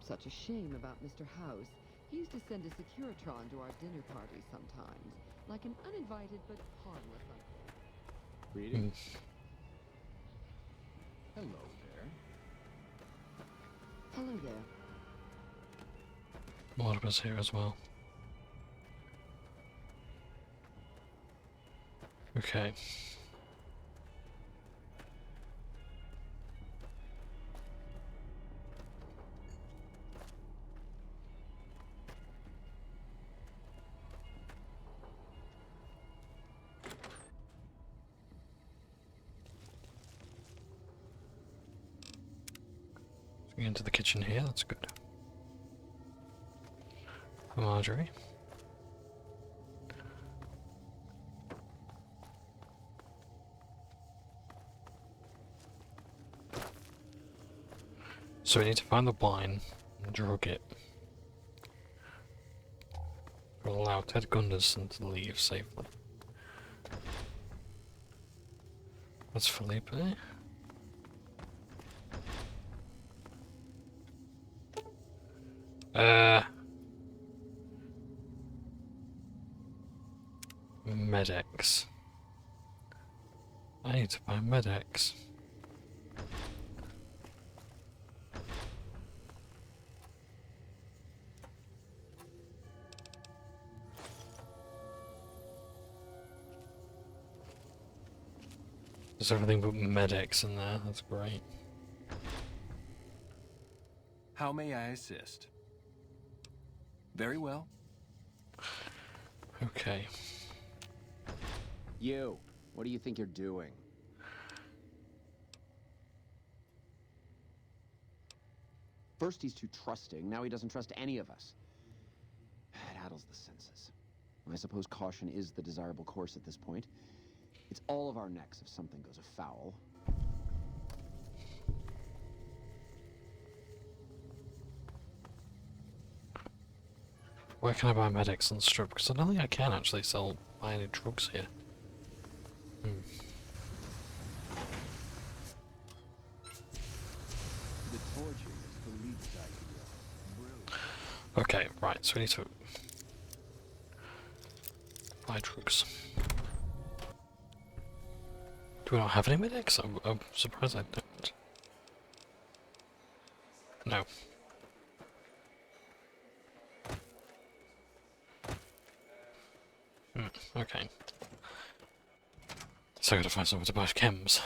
Such a shame about Mr. House. He used to send a Securitron to our dinner parties sometimes, like an uninvited but harmless uncle. Greetings. Hello there. Hello there. Mortimer's here as well. Okay. Into the kitchen here, that's good. Marjorie. So we need to find the wine and drug it. We'll allow Ted Gunderson to leave safely. That's Felipe. Medics. I need to find medics. There's everything but medics in there, that's great. How may I assist? Very well. Okay. You, what do you think you're doing? First he's too trusting, now he doesn't trust any of us. It addles the senses. I suppose caution is the desirable course at this point. It's all of our necks if something goes afoul. Where can I buy medics on the strip? Because I don't think I can actually buy any drugs here. The torture is the least idea. Okay, right, so we need to buy drugs. Do we not have any medics? I'm surprised I don't. No. Okay. So I gotta find somewhere to buy chems.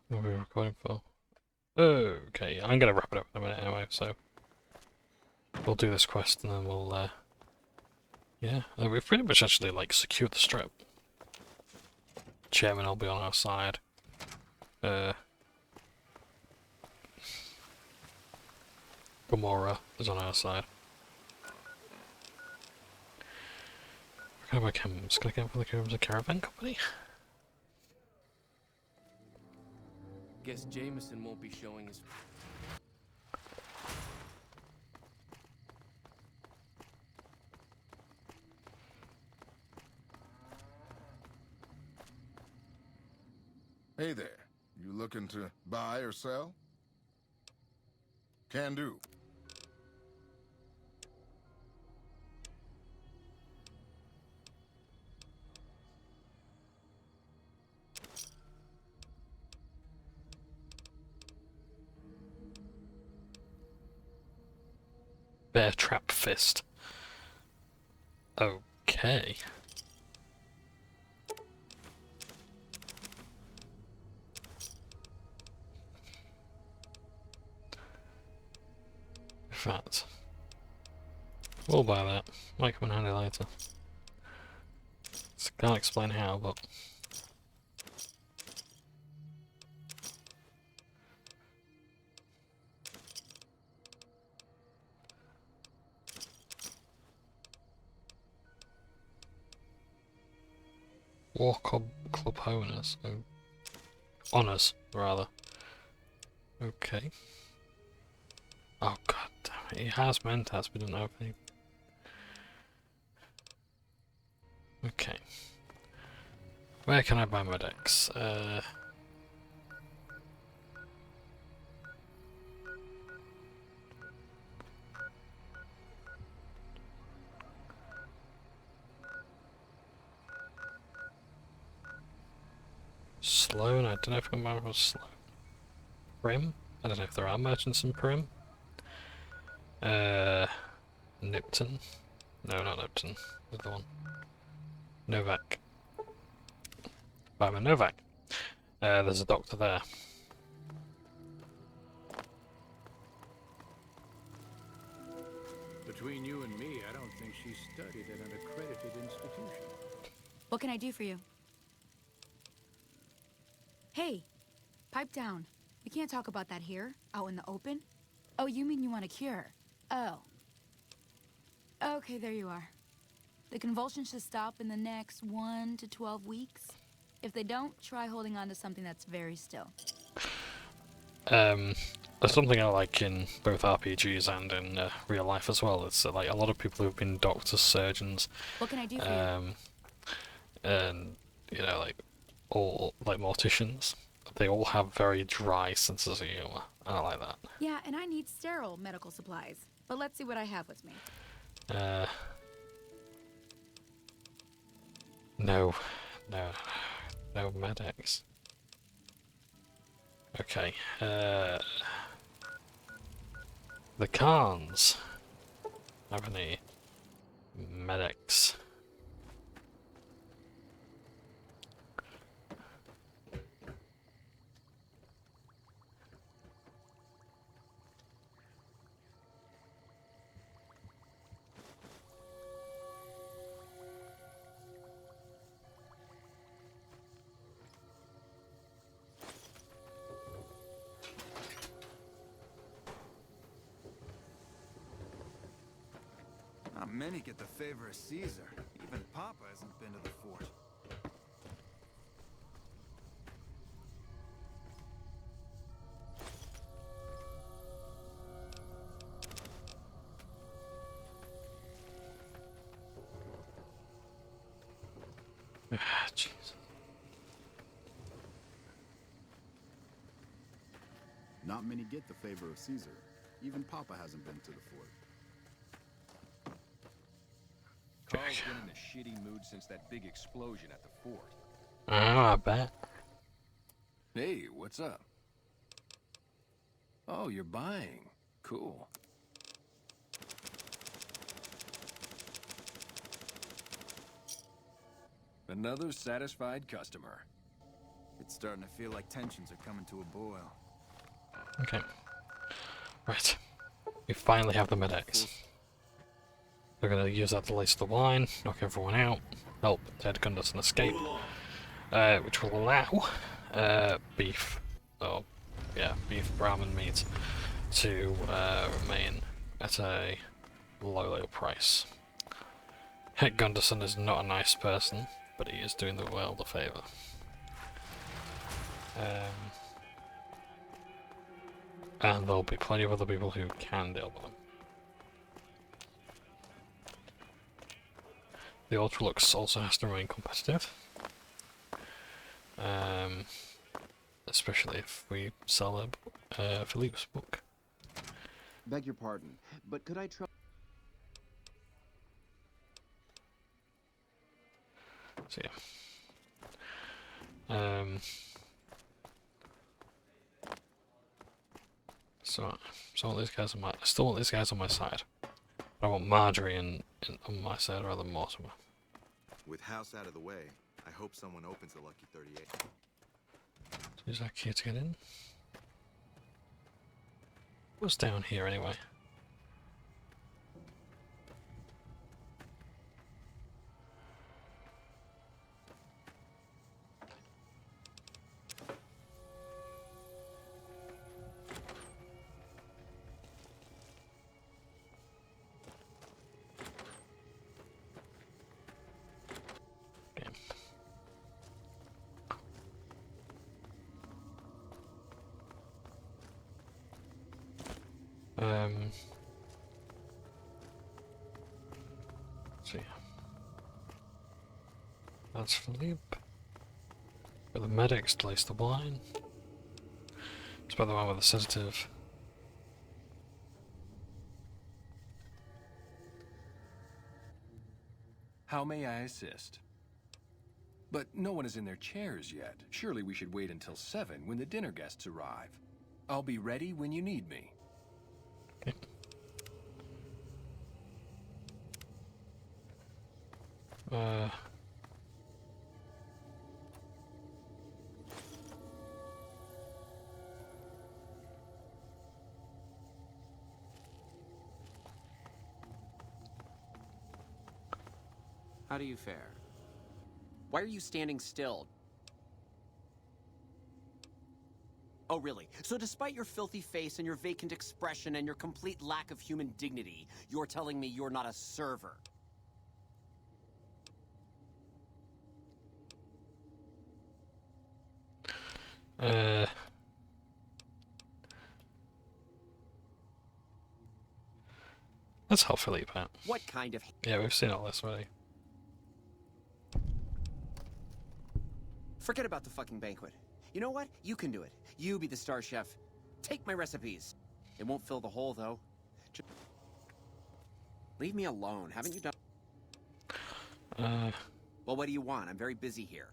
What are we recording for? Okay, I'm gonna wrap it up in a minute anyway, so we'll do this quest and then we'll yeah, we've pretty much actually like secured the strip. Chairman will be on our side. Gomorrah is on our side. Where can I buy chems? Can I get them from the caravan company? Guess Jameson won't be showing his... Hey there. You looking to buy or sell? Can do. Bear trap fist. Okay. In fact, we'll buy that. Might come in handy later. Can't explain how, but War Club owners. Oh. Honors, rather. Okay. Oh god damn it, he has meant that, we don't know if he... Okay. Where can I buy medics? Sloan, I don't know if I can buy from Sloan. Prim? I don't know if there are merchants in Prim. Nipton? No, not Nipton. The other one. Novak. Buy my Novak. There's a doctor there. Between you and me, I don't think she studied at an accredited institution. What can I do for you? Hey, pipe down. We can't talk about that here, out in the open. Oh, you mean you want a cure? Oh. Okay, there you are. The convulsions should stop in the next 1 to 12 weeks. If they don't, try holding on to something that's very still. There's something I like in both RPGs and in real life as well. It's like a lot of people who've been doctors, surgeons, What can I do for you? and you know, like all like morticians. They all have very dry senses of humor. I like that. Yeah, and I need sterile medical supplies. But let's see what I have with me. No medics. Okay, the Khans have any medics? Not many get the favor of Caesar. Even Papa hasn't been to the fort. Jeez. Not many get the favor of Caesar. Even Papa hasn't been to the fort. Carl's been in a shitty mood since that big explosion at the fort. Oh, I bet. Hey, what's up? Oh, you're buying. Cool. Another satisfied customer. It's starting to feel like tensions are coming to a boil. Okay. Right. We finally have the medics. We're gonna use that to lace the wine, knock everyone out, help Ted Gunderson escape, which will allow beef brahmin meat to remain at a low price. Heck, Gunderson is not a nice person, but he is doing the world a favour. And there'll be plenty of other people who can deal with them. The Ultra Luxe also has to remain competitive. Especially if we sell Philippe's book. Beg your pardon, but could I try... So yeah. So I want these guys on my. I still want these guys on my side. But I want Marjorie on my side rather than Mortimer. With House out of the way, I hope someone opens the Lucky 38. Is that key to get in? What's down here anyway? Let's see. That's Philippe. Got the medics, place the wine. It's about the one with the sedative. How may I assist? But no one is in their chairs yet. Surely we should wait until 7 when the dinner guests arrive. I'll be ready when you need me. Okay. How do you fare? Why are you standing still? Oh, really? So despite your filthy face and your vacant expression and your complete lack of human dignity, you're telling me you're not a server? Let's help Philippe out. What kind of... Yeah, we've seen all this already. Forget about the fucking banquet. You know what? You can do it. You be the star chef. Take my recipes. It won't fill the hole, though. Just... Leave me alone. Haven't you done... Well, what do you want? I'm very busy here.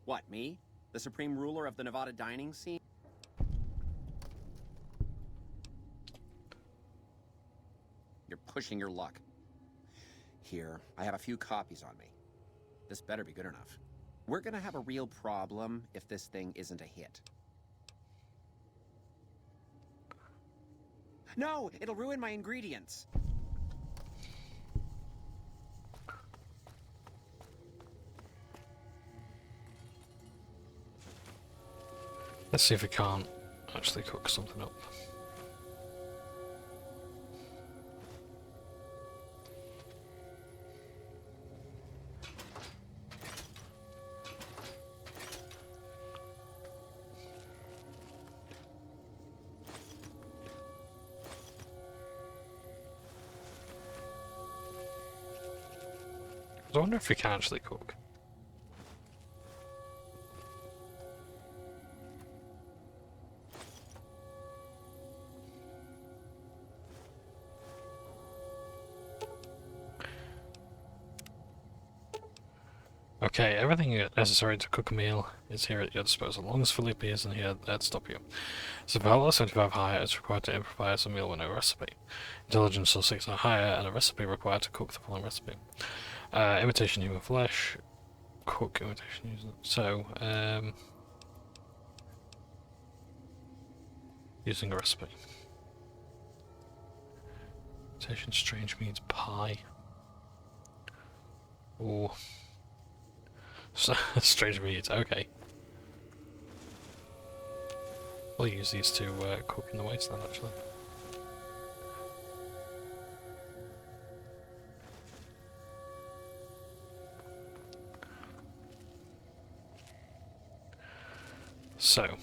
What, me? The supreme ruler of the Nevada dining scene? You're pushing your luck. Here, I have a few copies on me. This better be good enough. We're gonna have a real problem if this thing isn't a hit. No! It'll ruin my ingredients! Let's see if we can't actually cook something up. I wonder if we can actually cook. Okay, everything necessary to cook a meal is here at your disposal. As long as Philippe isn't here, that'd stop you. So for level 75 higher, it's required to improvise a meal with no recipe. Intelligence of 6 or higher, and a recipe required to cook the following recipe. Imitation human flesh. Cook imitation using... So, using a recipe. Imitation strange meats pie. Ooh. Strange meats, okay. We'll use these to cook in the Wasteland, actually. So.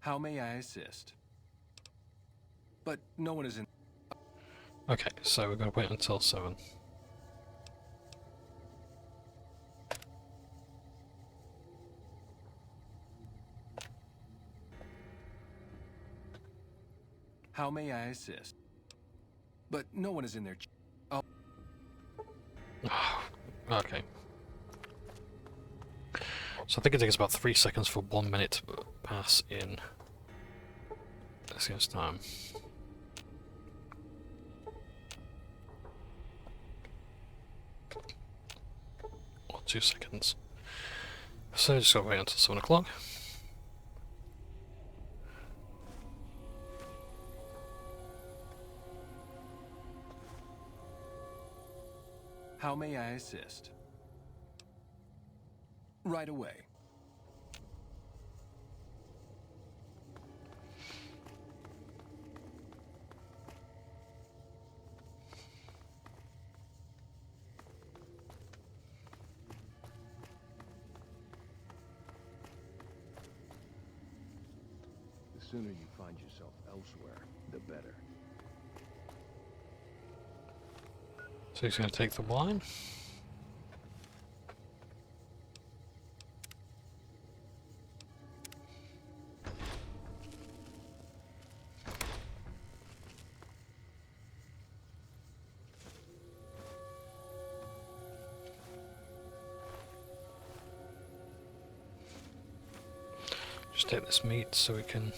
How may I assist? But no one is in... Okay, so we're going to wait until 7. How may I assist? But no one is in their... Oh. Okay. So I think it takes about 3 seconds for 1 minute to pass in this guy's time. Or 2 seconds. So just gotta wait until 7 o'clock. How may I assist? Right away. sooner you find yourself elsewhere, the better. So he's going to take the wine. Just take this meat so we can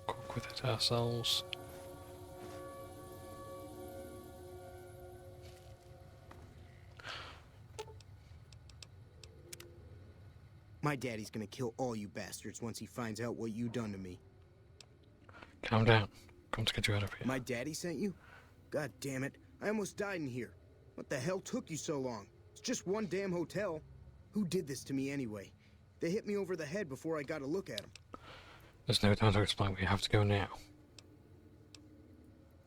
cook with it ourselves. My daddy's gonna kill all you bastards once he finds out what you done to me. Calm down. Come to get you out of here. My daddy sent you? God damn it. I almost died in here. What the hell took you so long? It's just one damn hotel. Who did this to me anyway? They hit me over the head before I got a look at them. There's no time to explain. We have to go now.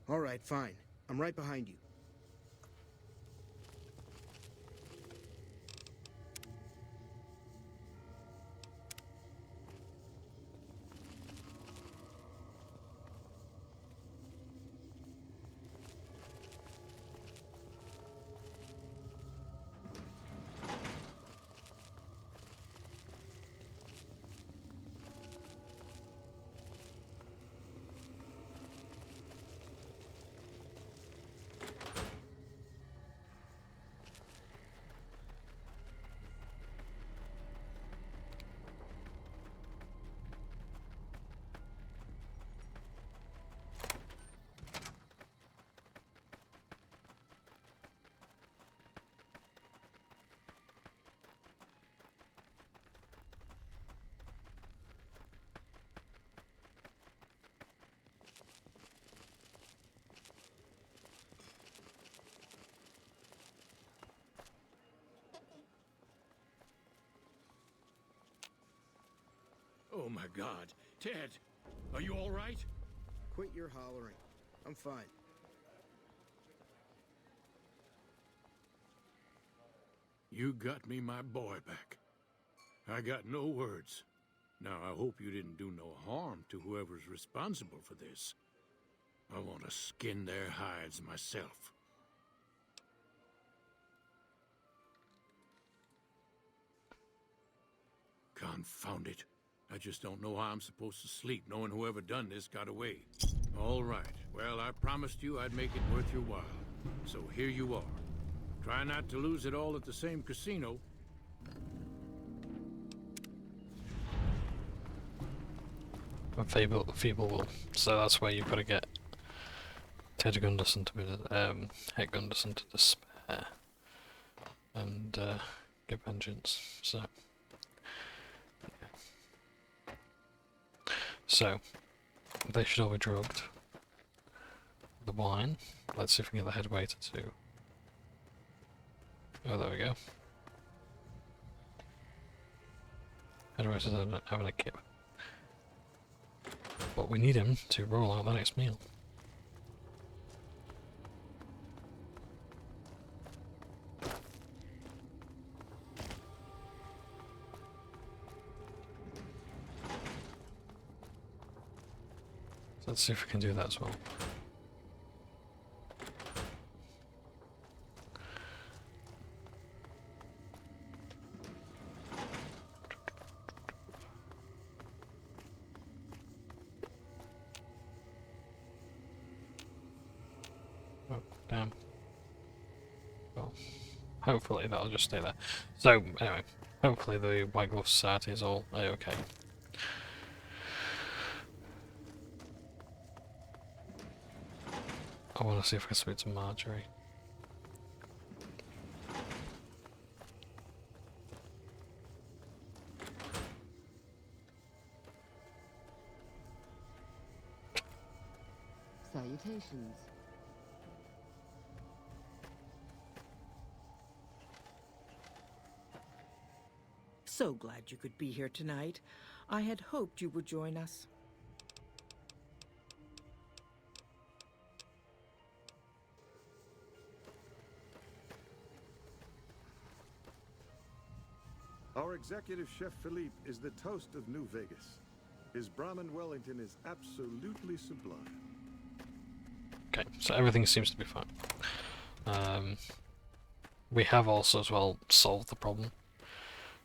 Alright, fine. I'm right behind you. Oh my God. Ted, are you all right? Quit your hollering. I'm fine. You got me my boy back. I got no words. Now, I hope you didn't do no harm to whoever's responsible for this. I want to skin their hides myself. Confound it. I just don't know how I'm supposed to sleep knowing whoever done this got away. All right. Well, I promised you I'd make it worth your while. So here you are. Try not to lose it all at the same casino. A feeble will. So that's where you've got to get Ted Gunderson to be Heck Gunderson to despair and get vengeance. So they should all be drugged. The wine. Let's see if we can get the head waiter to. Oh, there we go. Head waiter's having a kip. But we need him to roll out the next meal. So let's see if we can do that as well. Damn. Well, hopefully that'll just stay there. So, anyway, hopefully the White Glove Society is all A-okay. I want to see if I can speak to Marjorie. Salutations. So glad you could be here tonight. I had hoped you would join us. executive chef Philippe is the toast of New Vegas. His Brahmin Wellington is absolutely sublime. Okay, so everything seems to be fine. We have also as well solved the problem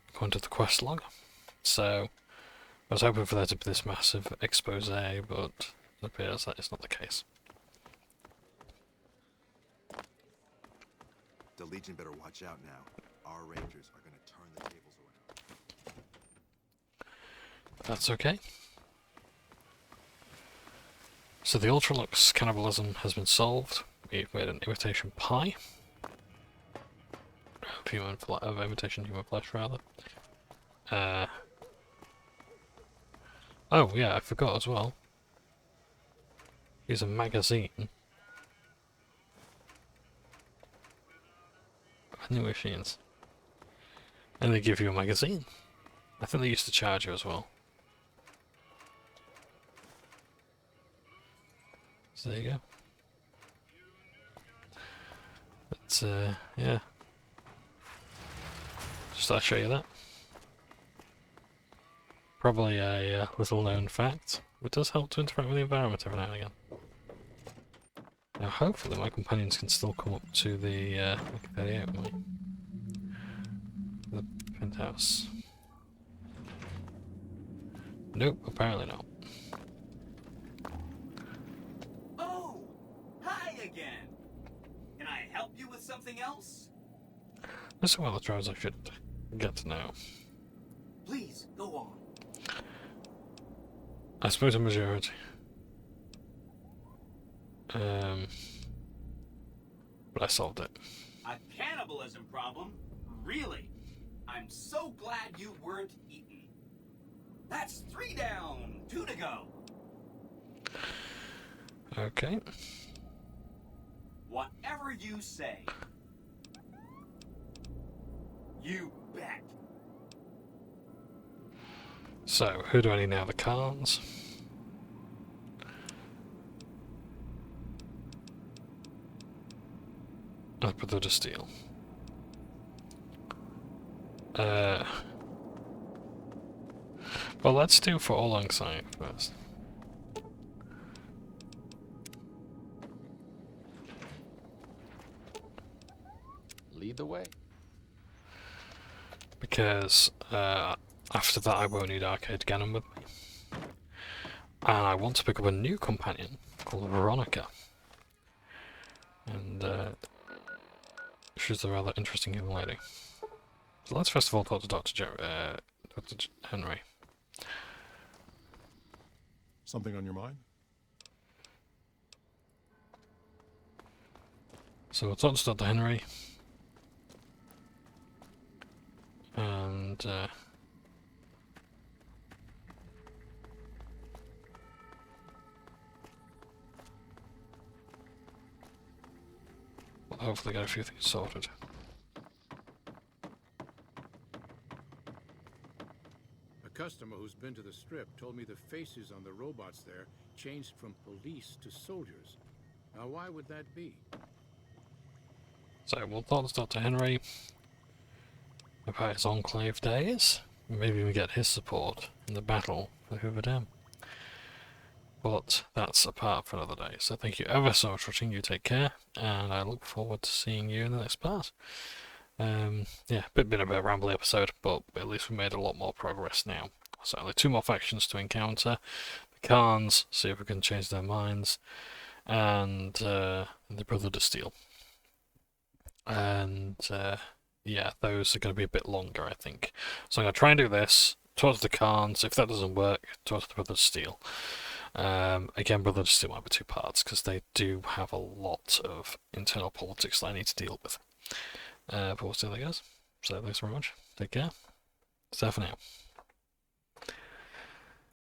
according to the quest log. So I was hoping for there to be this massive expose, but it appears that is not the case. The Legion better watch out now. Our Rangers are going to turn the tables around. That's okay. So the Ultra Luxe cannibalism has been solved. We've made an imitation pie. Of imitation human flesh, rather. Oh yeah, I forgot as well. Here's a magazine. New machines. And they give you a magazine. I think they used to charge you as well. So there you go. But yeah. Just thought I'd show you that. Probably a little known fact, but it does help to interact with the environment every now and again. Now hopefully my companions can still come up to the 38 with me. The penthouse. Nope, apparently not. Oh! Hi again! Can I help you with something else? There's some other tribes I should get to know. Please, go on. I suppose a majority. But I solved it. A cannibalism problem? Really? I'm so glad you weren't eaten. That's 3 down, 2 to go. Okay. Whatever you say. You bet. So, who do I need now? The Khans? I put the steel. Well, let's do for alongside first. Lead the way. Because after that I won't need Arcade Ganon with me. And I want to pick up a new companion called Veronica. And she's a rather interesting young lady. So let's first of all talk to Dr. Henry. Something on your mind? So we'll talk to Dr. Henry. And we'll hopefully get a few things sorted. A customer who's been to the strip told me the faces on the robots there changed from police to soldiers. Now why would that be? So we'll talk to Dr. Henry about his Enclave days. Maybe we get his support in the battle for Hoover Dam. But that's a part for another day. So thank you ever so much for watching. You take care, and I look forward to seeing you in the next part. Yeah, been a bit of a rambly episode, but at least we made a lot more progress now. So only 2 more factions to encounter. The Khans, see if we can change their minds, and the Brother to Steel. And yeah, those are going to be a bit longer, I think. So I'm going to try and do this, talk to the Khans. If that doesn't work, talk to the Brother to Steel. Again, Brother to Steel might be 2 parts, because they do have a lot of internal politics that I need to deal with. But we'll see how that goes. So thanks very much. Take care. It's for now.